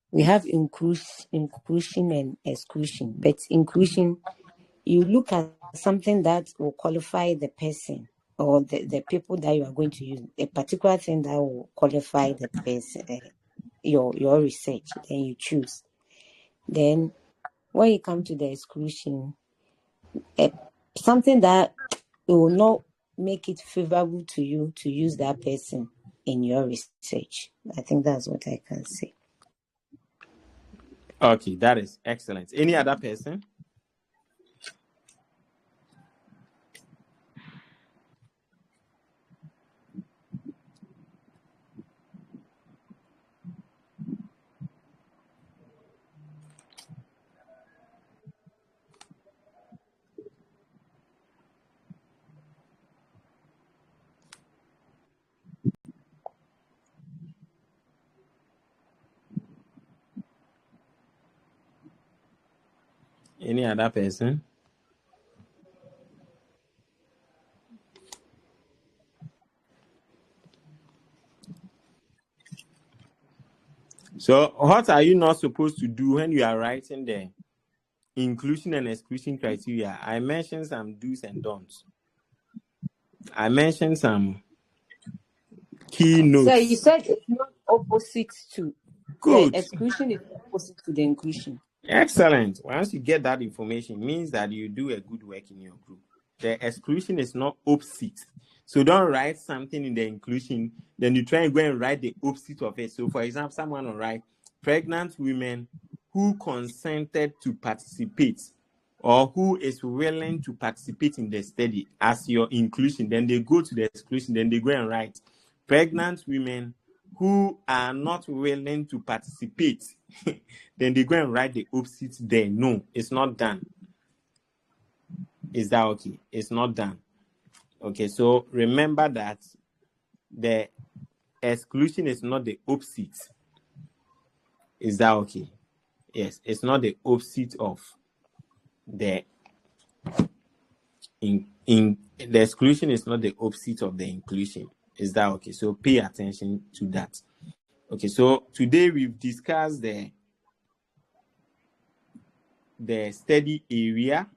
we have inclusion and exclusion. But inclusion, you look at something that will qualify the person or the people that you are going to use, a particular thing that will qualify the person, your research, then you choose. Then when you come to the exclusion, something that will not make it favorable to you to use that person in your research. I think that's what I can say. Okay, that is excellent. Any other person? Any other person? So what are you not supposed to do when you are writing the inclusion and exclusion criteria? I mentioned some do's and don'ts. I mentioned some key notes. So you said it's not opposite to. Good. The exclusion is opposite to the inclusion. Excellent. Once you get that information, it means that you do a good work in your group. The exclusion is not opposite. So don't write something in the inclusion, then you try and go and write the opposite of it. So for example, someone will write pregnant women who consented to participate or who is willing to participate in the study as your inclusion. Then they go to the exclusion, then they go and write pregnant women who are not willing to participate. Then they go and write the opposite there. No, it's not done. Is that okay? It's not done. Okay, so remember that the exclusion is not the opposite. Is that okay? Yes, it's not the opposite of the the exclusion is not the opposite of the inclusion. Is that okay? So pay attention to that. Okay, so today we've discussed the study area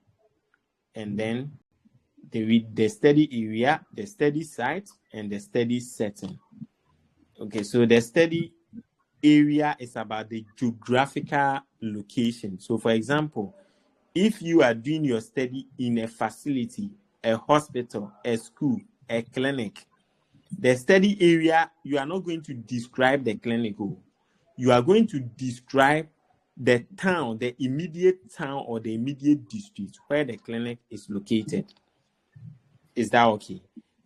and then the study area, the study site, and the study setting. Okay, so the study area is about the geographical location. So, for example, if you are doing your study in a facility, a hospital, a school, a clinic, the study area, you are not going to describe the clinic. You are going to describe the town, the immediate town or the immediate district where the clinic is located. Is that okay?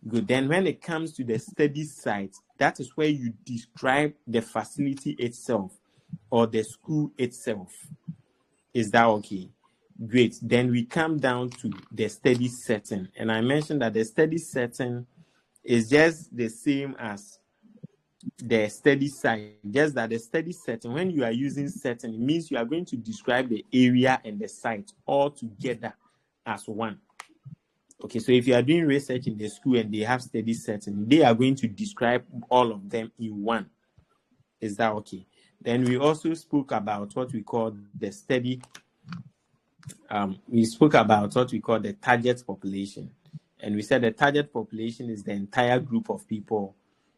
Good. Then when it comes to the study site, that is where you describe the facility itself or the school itself. Is that okay? Great. Then we come down to the study setting. And I mentioned that the study setting is just the same as the study site, just that the study setting, when you are using setting, it means you are going to describe the area and the site all together as one. Okay, so if you are doing research in the school and they have study setting, they are going to describe all of them in one. Is that okay? Then we also spoke about what we call the study. We spoke about what we call the target population. And we said the target population is the entire group of people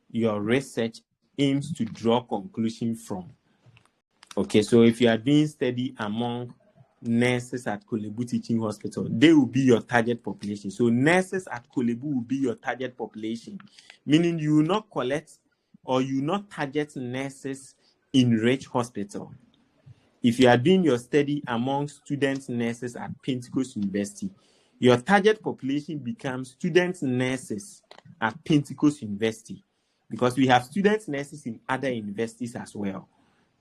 your research aims to draw conclusion from. Okay, so if you are doing study among nurses at Korle Bu Teaching Hospital, they will be your target population. So nurses at Korle Bu will be your target population, meaning you will not collect or you will not target nurses in Rich Hospital. If you are doing your study among student nurses at Pentecost University, your target population becomes student nurses at Pentecost University, because we have student nurses in other universities as well.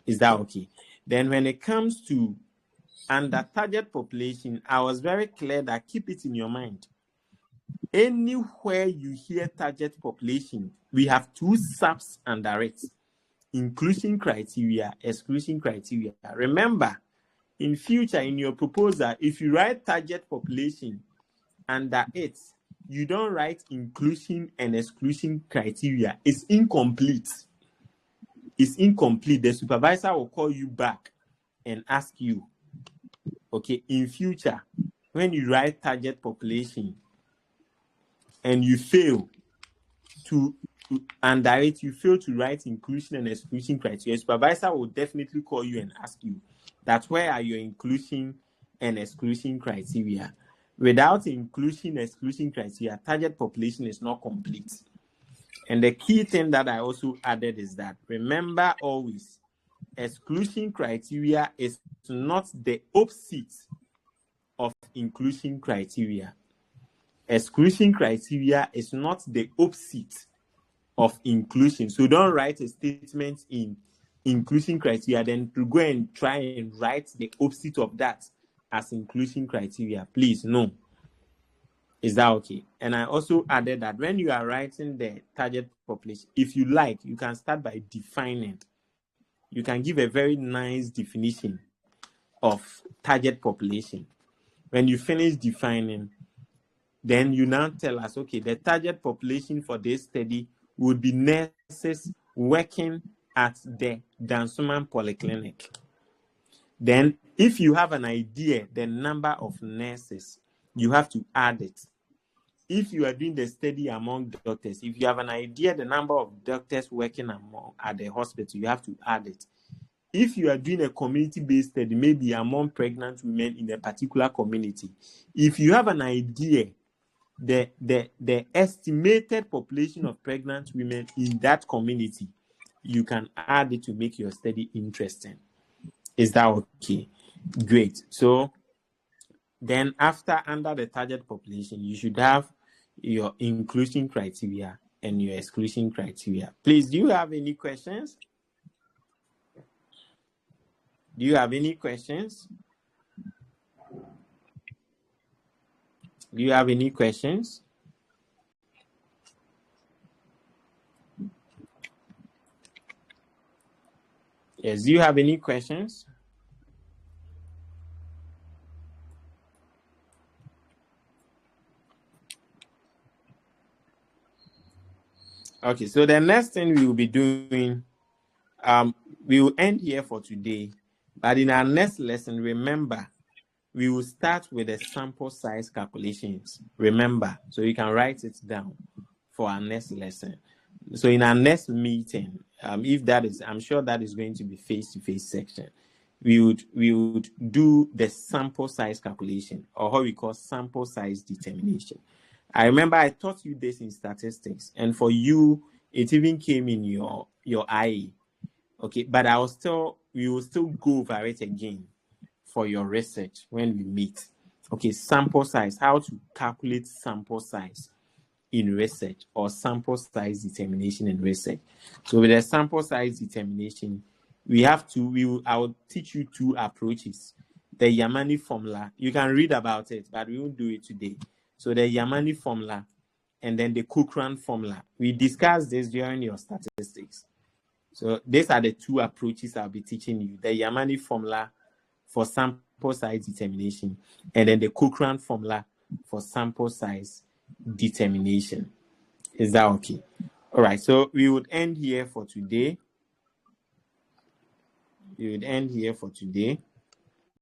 Is that okay? Then when it comes to under target population, I was very clear that keep it in your mind. Anywhere you hear target population, we have two subs under it: inclusion criteria, exclusion criteria. Remember, in future, in your proposal, if you write target population under it, you don't write inclusion and exclusion criteria. It's incomplete. It's incomplete. The supervisor will call you back and ask you, okay, in future, when you write target population and you fail to under it, you fail to write inclusion and exclusion criteria, supervisor will definitely call you and ask you that where are your inclusion and exclusion criteria? Without inclusion exclusion criteria, target population is not complete. And the key thing that I also added is that, remember always, exclusion criteria is not the opposite of inclusion criteria. Exclusion criteria is not the opposite of inclusion. So don't write a statement in inclusion criteria, then to go and try and write the opposite of that as inclusion criteria. Please, no. Is that okay? And I also added that when you are writing the target population, if you like, you can start by defining. You can give a very nice definition of target population. When you finish defining, then you now tell us, okay, the target population for this study would be nurses working at the Dansoman Polyclinic. Then, if you have an idea, the number of nurses, you have to add it. If you are doing the study among doctors, if you have an idea, the number of doctors working at the hospital, you have to add it. If you are doing a community-based study, maybe among pregnant women in a particular community, if you have an idea, the estimated population of pregnant women in that community, you can add it to make your study interesting. Is that okay? Great. So then under the target population, you should have your inclusion criteria and your exclusion criteria. Please, do you have any questions? Do you have any questions? Do you have any questions? Yes, do you have any questions? Okay, so the next thing we will be doing, we will end here for today. But in our next lesson, remember, we will start with the sample size calculations. Remember, so you can write it down for our next lesson. So in our next meeting, if that is, I'm sure that is going to be face-to-face section, we would do the sample size calculation, or what we call sample size determination. I remember I taught you this in statistics, and for it even came in your IE. Okay, but we will still go over it again for your research when we meet. Okay, sample size, how to calculate sample size in research, or sample size determination in research. So with the sample size determination, I will teach you 2 approaches. The Yamani formula, you can read about it, but we won't do it today. So the Yamani formula and then the Cochrane formula. We discussed this during your statistics. So these are the 2 approaches I'll be teaching you. The Yamani formula for sample size determination, and then the Cochrane formula for sample size determination. Is that okay? All right, so we would end here for today.